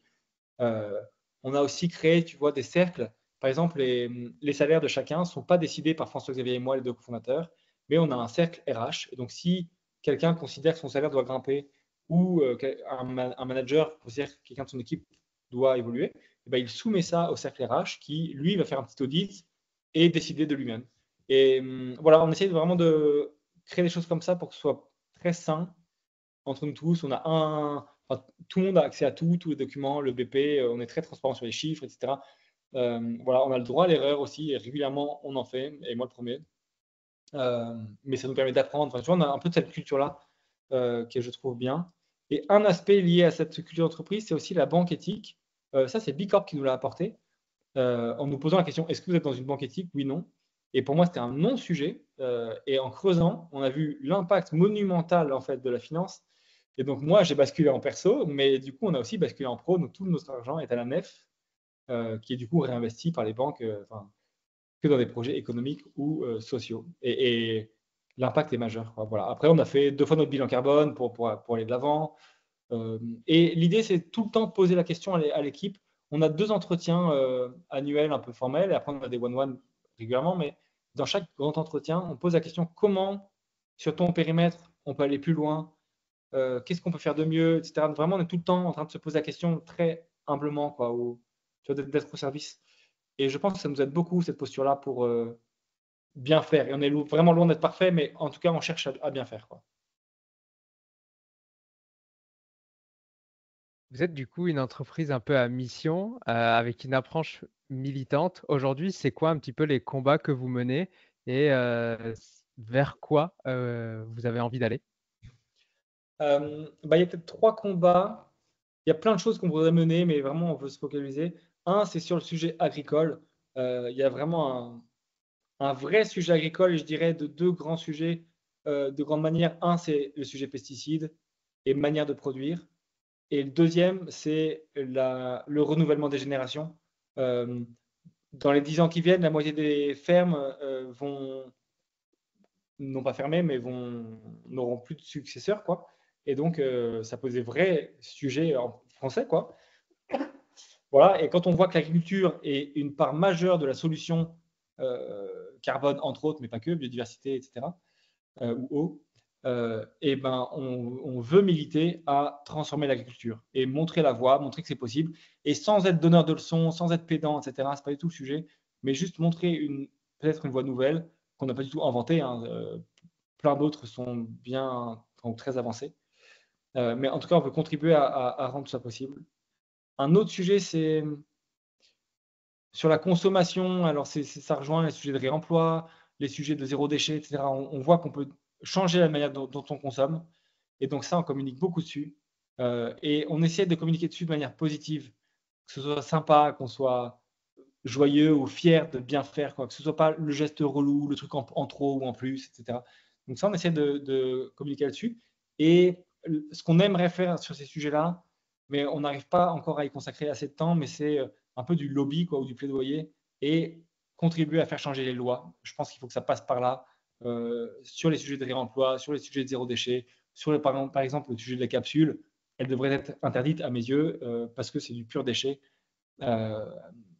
Euh, on a aussi créé, tu vois, des cercles. Par exemple, les salaires de chacun ne sont pas décidés par François-Xavier et moi, les deux cofondateurs, mais on a un cercle RH. Et donc, si quelqu'un considère que son salaire doit grimper ou un manager considère que quelqu'un de son équipe doit évoluer, eh ben, il soumet ça au cercle RH qui, lui, va faire un petit audit et décider de lui-même. Et voilà, on essaie vraiment de créer des choses comme ça pour que ce soit très sain entre nous tous. On a enfin, tout le monde a accès à tout, tous les documents, le BP, on est très transparent sur les chiffres, etc. Voilà, on a le droit à l'erreur aussi, et régulièrement on en fait, et moi le premier. Mais ça nous permet d'apprendre. Enfin, tu vois, on a un peu de cette culture-là que je trouve bien. Et un aspect lié à cette culture d'entreprise, c'est aussi la banque éthique. Ça, c'est Bicorp qui nous l'a apporté en nous posant la question, est-ce que vous êtes dans une banque éthique? Oui, non. Et pour moi, c'était un non-sujet. Et en creusant, on a vu l'impact monumental en fait de la finance Et donc, moi, j'ai basculé en perso, mais du coup, on a aussi basculé en pro. Donc, tout notre argent est à la nef, qui est du coup réinvesti par les banques, que dans des projets économiques ou sociaux. Et l'impact est majeur, quoi. Voilà. Après, on a fait 2 fois notre bilan carbone pour aller de l'avant. Et l'idée, c'est tout le temps poser la question à l'équipe. On a 2 entretiens annuels un peu formels, et après, on a des one-one régulièrement, mais dans chaque grand entretien, on pose la question comment, sur ton périmètre, on peut aller plus loin, qu'est-ce qu'on peut faire de mieux, etc. Vraiment, on est tout le temps en train de se poser la question très humblement, quoi, d'être au service. Et je pense que ça nous aide beaucoup, cette posture-là, pour bien faire. Et on est vraiment loin d'être parfait, mais en tout cas, on cherche à bien faire, quoi. Vous êtes du coup une entreprise un peu à mission, avec une approche militante. Aujourd'hui, c'est quoi un petit peu les combats que vous menez et vers quoi vous avez envie d'aller? Il y a peut-être 3 combats. Il y a plein de choses qu'on voudrait mener, mais vraiment, on veut se focaliser. Un, c'est sur le sujet agricole. Il y a vraiment un vrai sujet agricole, et je dirais de 2 grands sujets, de grande manière. Un, c'est le sujet pesticides et manière de produire. Et le deuxième, c'est le renouvellement des générations. Euh, Dans les 10 ans qui viennent, la moitié des fermes non pas fermer, mais n'auront plus de successeurs, quoi. Et donc, ça pose des vrais sujets en français, quoi. Voilà. Et quand on voit que l'agriculture est une part majeure de la solution carbone, entre autres, mais pas que, biodiversité, etc., ou eau, et ben, on veut militer à transformer l'agriculture et montrer la voie, montrer que c'est possible, et sans être donneur de leçons, sans être pédant, etc. C'est pas du tout le sujet, mais juste montrer peut-être une voie nouvelle qu'on n'a pas du tout inventée, hein. Plein d'autres sont très avancés. Mais en tout cas, on veut contribuer à rendre ça possible. Un autre sujet, c'est sur la consommation. Alors, ça rejoint les sujets de réemploi, les sujets de zéro déchet, etc. On voit qu'on peut changer la manière dont on consomme. Et donc, ça, on communique beaucoup dessus. Et on essaie de communiquer dessus de manière positive, que ce soit sympa, qu'on soit joyeux ou fier de bien faire, quoi. Que ce soit pas le geste relou, le truc en trop ou en plus, etc. Donc ça, on essaie de communiquer là-dessus. Et ce qu'on aimerait faire sur ces sujets-là, mais on n'arrive pas encore à y consacrer assez de temps, mais c'est un peu du lobby, quoi, ou du plaidoyer, et contribuer à faire changer les lois. Je pense qu'il faut que ça passe par là, sur les sujets de réemploi, sur les sujets de zéro déchet, par exemple, le sujet de la capsule. Elle devrait être interdite à mes yeux, parce que c'est du pur déchet. Euh,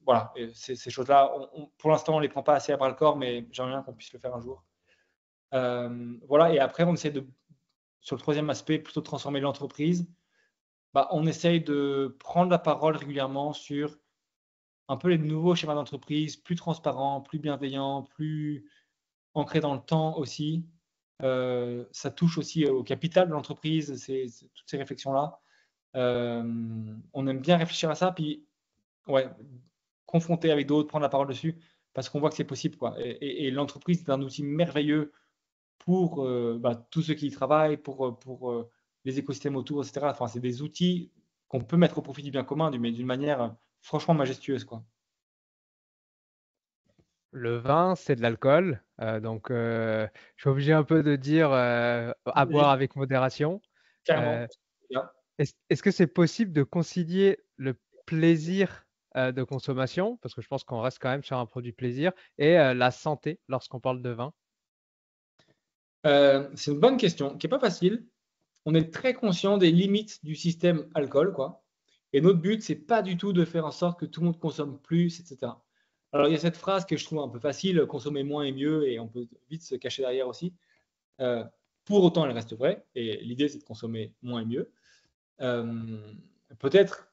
voilà, et ces choses-là, pour l'instant, on ne les prend pas assez à bras le corps, mais j'aimerais bien qu'on puisse le faire un jour. Voilà, et après, on essaie sur le troisième aspect, plutôt de transformer l'entreprise. Bah, on essaye de prendre la parole régulièrement sur un peu les nouveaux schémas d'entreprise, plus transparents, plus bienveillants, plus ancrés dans le temps aussi. Ça touche aussi au capital de l'entreprise, toutes ces réflexions-là. On aime bien réfléchir à ça, puis ouais, confronter avec d'autres, prendre la parole dessus, parce qu'on voit que c'est possible, quoi. Et l'entreprise est un outil merveilleux pour tous ceux qui y travaillent, pour les écosystèmes autour, etc. Enfin, c'est des outils qu'on peut mettre au profit du bien commun, mais d'une manière franchement majestueuse, quoi. Le vin, c'est de l'alcool, donc je suis obligé un peu de dire à boire Oui, avec modération. carrément. Euh, est-ce que c'est possible de concilier le plaisir de consommation, parce que je pense qu'on reste quand même sur un produit plaisir, et la santé lorsqu'on parle de vin? C'est une bonne question qui n'est pas facile. On est très conscient des limites du système alcool, quoi. Et notre but, c'est pas du tout de faire en sorte que tout le monde consomme plus, etc. Alors, il y a cette phrase que je trouve un peu facile, consommer moins et mieux, et on peut vite se cacher derrière aussi. Euh, pour autant, elle reste vraie, et l'idée, c'est de consommer moins et mieux. Euh, Peut-être,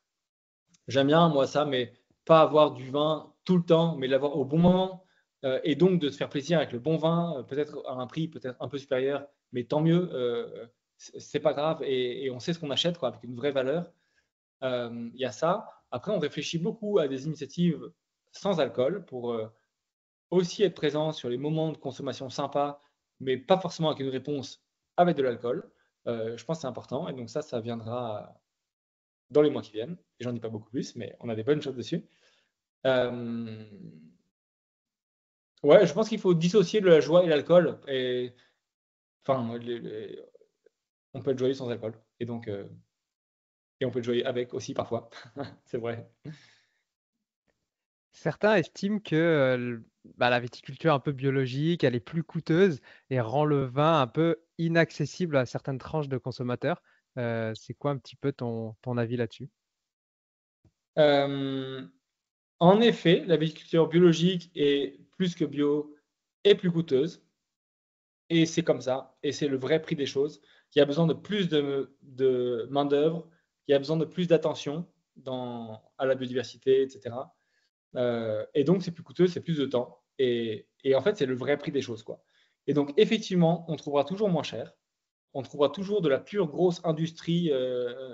j'aime bien, moi, ça, mais pas avoir du vin tout le temps, mais l'avoir au bon moment, et donc de se faire plaisir avec le bon vin, peut-être à un prix peut-être un peu supérieur, mais tant mieux, c'est pas grave, et on sait ce qu'on achète, quoi, avec une vraie valeur. Il y a ça. Après, on réfléchit beaucoup à des initiatives sans alcool pour aussi être présent sur les moments de consommation sympas, mais pas forcément avec une réponse avec de l'alcool. Je pense que c'est important, et donc ça viendra dans les mois qui viennent. Et j'en dis pas beaucoup plus, mais on a des bonnes choses dessus. Euh, ouais, je pense qu'il faut dissocier de la joie et l'alcool. Et enfin, on peut être joyeux sans alcool. Et donc, et on peut être joyeux avec aussi parfois. C'est vrai. Certains estiment que la viticulture un peu biologique, elle est plus coûteuse et rend le vin un peu inaccessible à certaines tranches de consommateurs. C'est quoi un petit peu ton avis là-dessus? Euh, En effet, la viticulture biologique est plus que bio et plus coûteuse. Et c'est comme ça. Et c'est le vrai prix des choses. Il y a besoin de plus de main-d'œuvre. Il y a besoin de plus d'attention à la biodiversité, etc. Et donc, c'est plus coûteux, c'est plus de temps. Et en fait, c'est le vrai prix des choses, quoi. Et donc, effectivement, on trouvera toujours moins cher. On trouvera toujours de la pure grosse industrie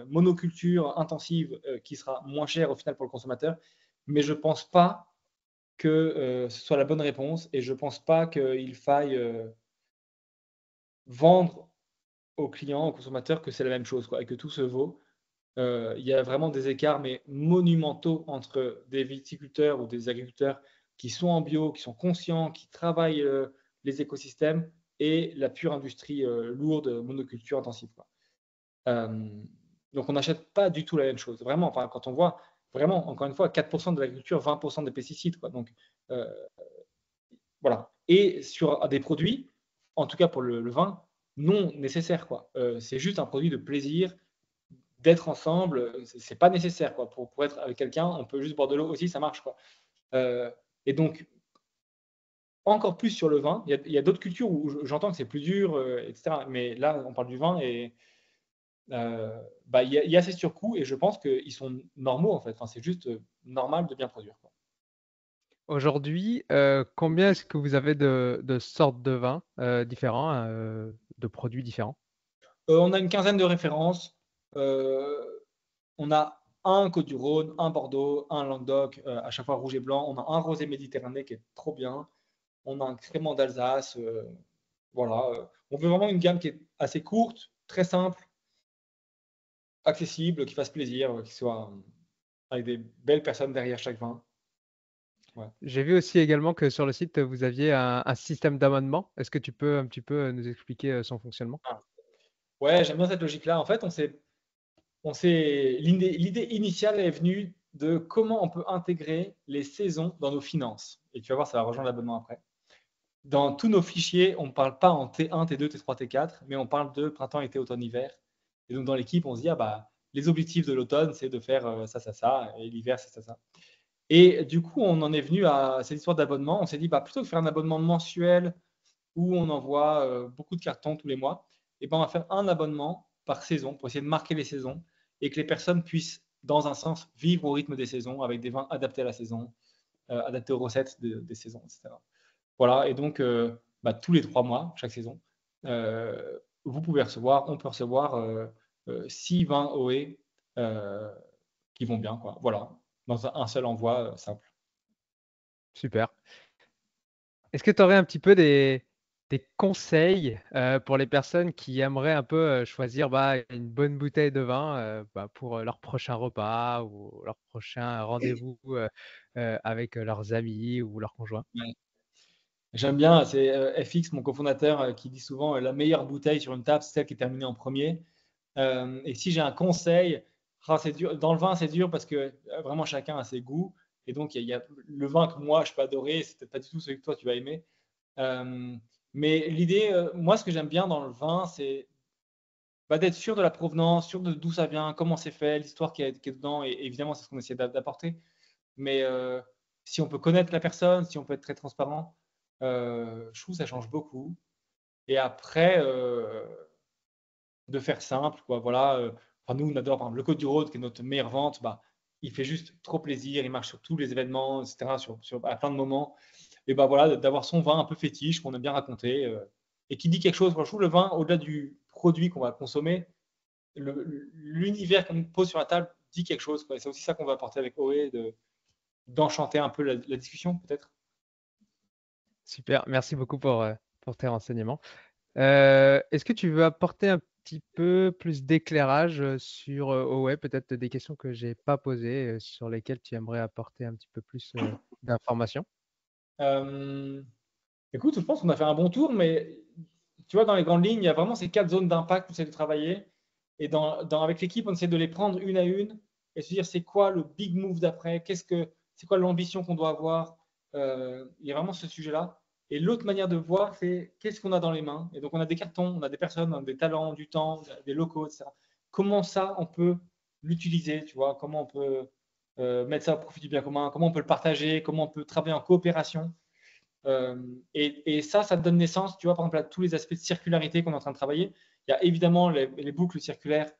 monoculture intensive qui sera moins chère au final pour le consommateur. Mais je ne pense pas que ce soit la bonne réponse et je ne pense pas qu'il faille vendre aux clients, aux consommateurs que c'est la même chose, quoi, et que tout se vaut. Il y a vraiment des écarts, mais monumentaux entre des viticulteurs ou des agriculteurs qui sont en bio, qui sont conscients, qui travaillent les écosystèmes et la pure industrie lourde, monoculture intensive, quoi. Euh, donc on n'achète pas du tout la même chose. Vraiment, enfin, quand on voit vraiment, encore une fois, 4% de l'agriculture, 20% des pesticides, quoi. Donc euh, voilà. Et sur des produits, en tout cas pour le vin, non nécessaire, quoi. C'est juste un produit de plaisir, d'être ensemble. C'est pas nécessaire, quoi. Pour être avec quelqu'un, on peut juste boire de l'eau aussi, ça marche, quoi. Euh, et donc, encore plus sur le vin, il y a d'autres cultures où j'entends que c'est plus dur, etc. Mais là, on parle du vin et il y a ces surcoûts et je pense qu'ils sont normaux, en fait. Enfin, c'est juste normal de bien produire, quoi. Aujourd'hui, combien est-ce que vous avez de sortes de vins différents, de produits différents? On a une quinzaine de références. Euh, on a un Côte-du-Rhône, un Bordeaux, un Languedoc, à chaque fois rouge et blanc. On a un rosé méditerranéen qui est trop bien. On a un crément d'Alsace. Voilà. On veut vraiment une gamme qui est assez courte, très simple, accessible, qui fasse plaisir, qui soit avec des belles personnes derrière chaque vin. Ouais. J'ai vu aussi également que sur le site, vous aviez un système d'amendement. Est-ce que tu peux un petit peu nous expliquer son fonctionnement? Ah. Ouais, j'aime bien cette logique-là. En fait, l'idée initiale est venue de comment on peut intégrer les saisons dans nos finances. Et tu vas voir, ça va rejoindre l'abonnement après. Dans tous nos fichiers, on ne parle pas en T1, T2, T3, T4, mais on parle de printemps, été, automne, hiver. Et donc dans l'équipe, on se dit, ah bah, les objectifs de l'automne, c'est de faire ça, ça, ça, et l'hiver, c'est ça, ça. Et du coup, on en est venu à cette histoire d'abonnement. On s'est dit, bah, plutôt que de faire un abonnement mensuel où on envoie beaucoup de cartons tous les mois, et ben, on va faire un abonnement par saison pour essayer de marquer les saisons et que les personnes puissent, dans un sens, vivre au rythme des saisons avec des vins adaptés à la saison, adaptés aux recettes des saisons, etc. Voilà, et donc tous les 3 mois, chaque saison, on peut recevoir 6 vins OE qui vont bien, quoi. Voilà, dans un seul envoi simple. Super. Est-ce que tu aurais un petit peu des conseils pour les personnes qui aimeraient un peu choisir une bonne bouteille de vin pour leur prochain repas ou leur prochain rendez-vous avec leurs amis ou leurs conjoints? Ouais. J'aime bien, c'est FX, mon cofondateur, qui dit souvent la meilleure bouteille sur une table, c'est celle qui est terminée en premier. Et si j'ai un conseil, c'est dur. Dans le vin, c'est dur parce que vraiment chacun a ses goûts. Et donc, il y a le vin que moi, je peux adorer, c'est peut-être pas du tout celui que toi, tu vas aimer. Euh, mais l'idée, moi, ce que j'aime bien dans le vin, c'est d'être sûr de la provenance, sûr de d'où ça vient, comment c'est fait, l'histoire qui est dedans. Et évidemment, c'est ce qu'on essaie d'apporter. Mais si on peut connaître la personne, si on peut être très transparent, je trouve que ça change beaucoup. Et après, de faire simple, quoi. Voilà. Enfin, nous, on adore, par exemple, le Côte-du-Rhône, qui est notre meilleure vente. Bah, il fait juste trop plaisir. Il marche sur tous les événements, etc., à plein de moments. Et bah voilà, d'avoir son vin un peu fétiche qu'on aime bien raconter et qui dit quelque chose. Franchement, le vin, au-delà du produit qu'on va consommer, l'univers qu'on pose sur la table dit quelque chose, quoi. Et c'est aussi ça qu'on va apporter avec OE, d'enchanter un peu la discussion, peut-être. Super, merci beaucoup pour tes renseignements. Est-ce que tu veux apporter un petit peu plus d'éclairage sur ouais, peut-être des questions que j'ai pas posées, sur lesquelles tu aimerais apporter un petit peu plus d'informations? Euh, Écoute, je pense qu'on a fait un bon tour, mais tu vois, dans les grandes lignes, il y a vraiment ces 4 zones d'impact qu'on essaie de travailler. Et avec l'équipe, on essaie de les prendre une à une et se dire c'est quoi le big move d'après, c'est quoi l'ambition qu'on doit avoir. Il y a vraiment ce sujet-là. Et l'autre manière de voir, c'est qu'est-ce qu'on a dans les mains. Et donc, on a des cartons, on a des personnes, on a des talents, du temps, des locaux, etc. Comment ça, on peut l'utiliser, tu vois, comment on peut mettre ça au profit du bien commun, comment on peut le partager, comment on peut travailler en coopération. Et ça donne naissance, tu vois, par exemple, à tous les aspects de circularité qu'on est en train de travailler. Il y a évidemment les boucles circulaires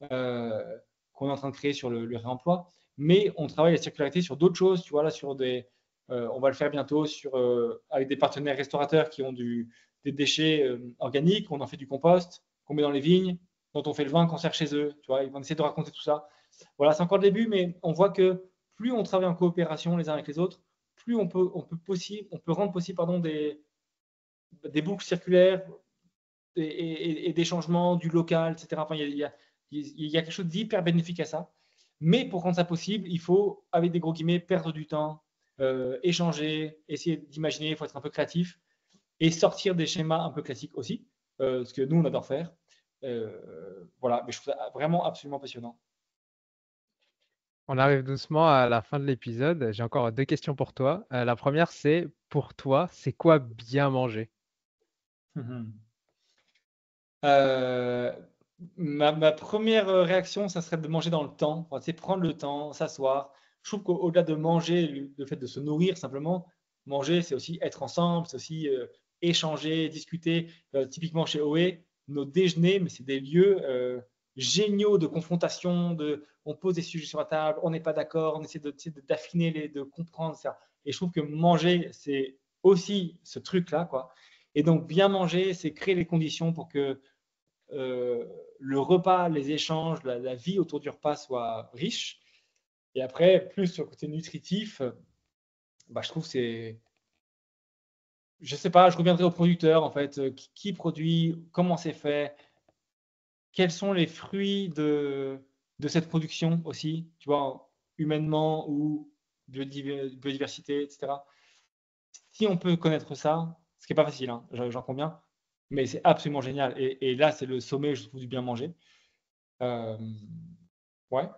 qu'on est en train de créer sur le réemploi, mais on travaille la circularité sur d'autres choses, tu vois, là, on va le faire bientôt avec des partenaires restaurateurs qui ont des déchets organiques, on en fait du compost, qu'on met dans les vignes, dont on fait le vin qu'on sert chez eux, tu vois, ils vont essayer de raconter tout ça. Voilà, c'est encore le début, mais on voit que plus on travaille en coopération les uns avec les autres, plus on peut rendre possible pardon, des boucles circulaires et des changements du local, etc. Enfin, il y a quelque chose d'hyper bénéfique à ça. Mais pour rendre ça possible, il faut, avec des gros guillemets, perdre du temps, échanger, essayer d'imaginer, il faut être un peu créatif et sortir des schémas un peu classiques aussi, ce que nous, on adore faire. Voilà, mais je trouve ça vraiment absolument passionnant. On arrive doucement à la fin de l'épisode. J'ai encore 2 questions pour toi. La première, c'est pour toi, c'est quoi bien manger? Euh, ma première réaction, ça serait de manger dans le temps. Enfin, prendre le temps, s'asseoir. Je trouve qu'au-delà de manger, le fait de se nourrir simplement, manger, c'est aussi être ensemble, c'est aussi échanger, discuter. Typiquement chez OE, nos déjeuners, mais c'est des lieux géniaux de confrontation, on pose des sujets sur la table, on n'est pas d'accord, on essaie d'affiner, de comprendre ça. Et je trouve que manger, c'est aussi ce truc-là, quoi. Et donc, bien manger, c'est créer les conditions pour que le repas, les échanges, la vie autour du repas soit riche. Et après, plus sur le côté nutritif, bah, je trouve que c'est. Je sais pas, je reviendrai au producteur en fait. Qui produit, comment c'est fait, quels sont les fruits de cette production aussi, tu vois, humainement ou biodiversité, etc. Si on peut connaître ça, ce qui n'est pas facile, hein, j'en conviens, mais c'est absolument génial. Et là, c'est le sommet, je trouve, du bien manger. Euh, ouais.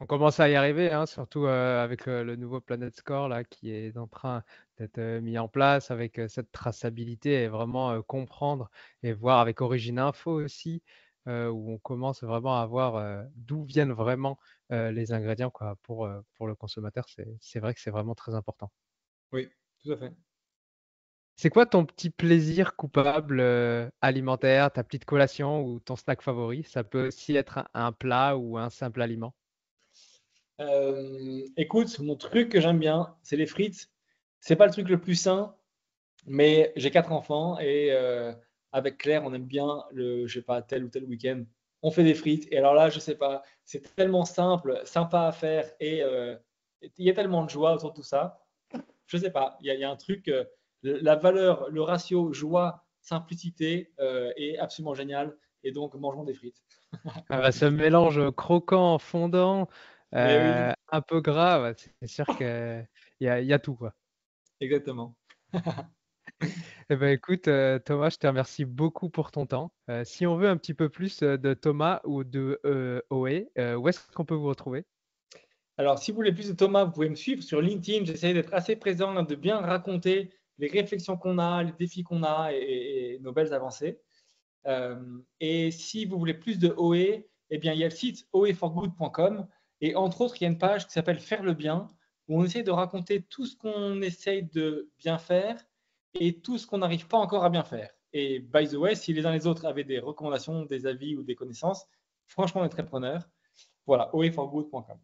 On commence à y arriver, hein, surtout avec le nouveau Planet Score là, qui est en train d'être mis en place avec cette traçabilité et vraiment comprendre et voir avec Origine Info aussi, où on commence vraiment à voir d'où viennent vraiment les ingrédients quoi, pour le consommateur. C'est vrai que c'est vraiment très important. Oui, tout à fait. C'est quoi ton petit plaisir coupable alimentaire, ta petite collation ou ton snack favori? Ça peut aussi être un plat ou un simple aliment. Écoute, mon truc que j'aime bien, c'est les frites. C'est pas le truc le plus sain, mais j'ai 4 enfants et avec Claire, on aime bien je sais pas, tel ou tel week-end, on fait des frites. Et alors là, je sais pas, c'est tellement simple, sympa à faire et il y a tellement de joie autour de tout ça. Je sais pas, il y a un truc, la valeur, le ratio joie, simplicité est absolument génial. Et donc, mangeons des frites. Ah bah, ce mélange croquant, fondant, Mais oui, un peu gras, ouais, c'est sûr qu'il y a tout, quoi. exactement. Eh ben, écoute, Thomas, je te remercie beaucoup pour ton temps. Si on veut un petit peu plus de Thomas ou de OE, où est-ce qu'on peut vous retrouver? Alors, si vous voulez plus de Thomas, vous pouvez me suivre sur LinkedIn. J'essaie d'être assez présent, de bien raconter les réflexions qu'on a, les défis qu'on a et nos belles avancées. Et si vous voulez plus de OE, eh bien, il y a le site oeforgood.com et entre autres, il y a une page qui s'appelle Faire le bien où on essaie de raconter tout ce qu'on essaye de bien faire et tout ce qu'on n'arrive pas encore à bien faire. Et by the way, si les uns les autres avaient des recommandations, des avis ou des connaissances, franchement, on est très preneurs. Voilà, oeforgood.com.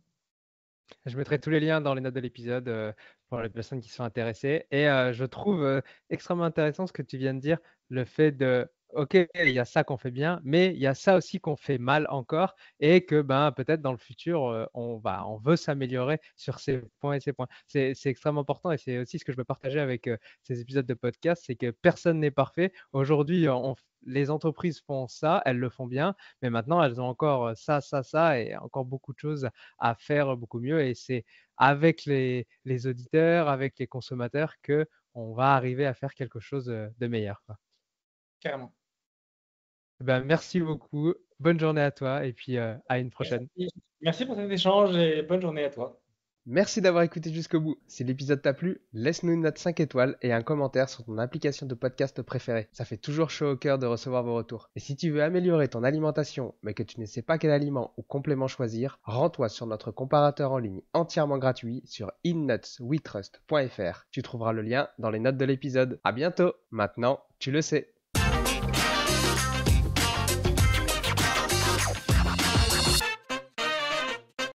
Je mettrai tous les liens dans les notes de l'épisode pour les personnes qui sont intéressées. Et je trouve extrêmement intéressant ce que tu viens de dire, le fait de, OK, il y a ça qu'on fait bien, mais il y a ça aussi qu'on fait mal encore, et que ben, peut-être dans le futur, on veut s'améliorer sur ces points et ces points. C'est extrêmement important et c'est aussi ce que je veux partager avec ces épisodes de podcast, c'est que personne n'est parfait. Aujourd'hui, les entreprises font ça, elles le font bien, mais maintenant, elles ont encore ça et encore beaucoup de choses à faire beaucoup mieux. Et c'est avec les auditeurs, avec les consommateurs que on va arriver à faire quelque chose de meilleur, quoi. carrément. Ben, merci beaucoup. Bonne journée à toi et puis à une prochaine. Merci pour cet échange et bonne journée à toi. Merci d'avoir écouté jusqu'au bout. Si l'épisode t'a plu, laisse-nous une note 5 étoiles et un commentaire sur ton application de podcast préférée. Ça fait toujours chaud au cœur de recevoir vos retours. Et si tu veux améliorer ton alimentation, mais que tu ne sais pas quel aliment ou complément choisir, rends-toi sur notre comparateur en ligne entièrement gratuit sur innutswetrust.fr. Tu trouveras le lien dans les notes de l'épisode. À bientôt. Maintenant, tu le sais.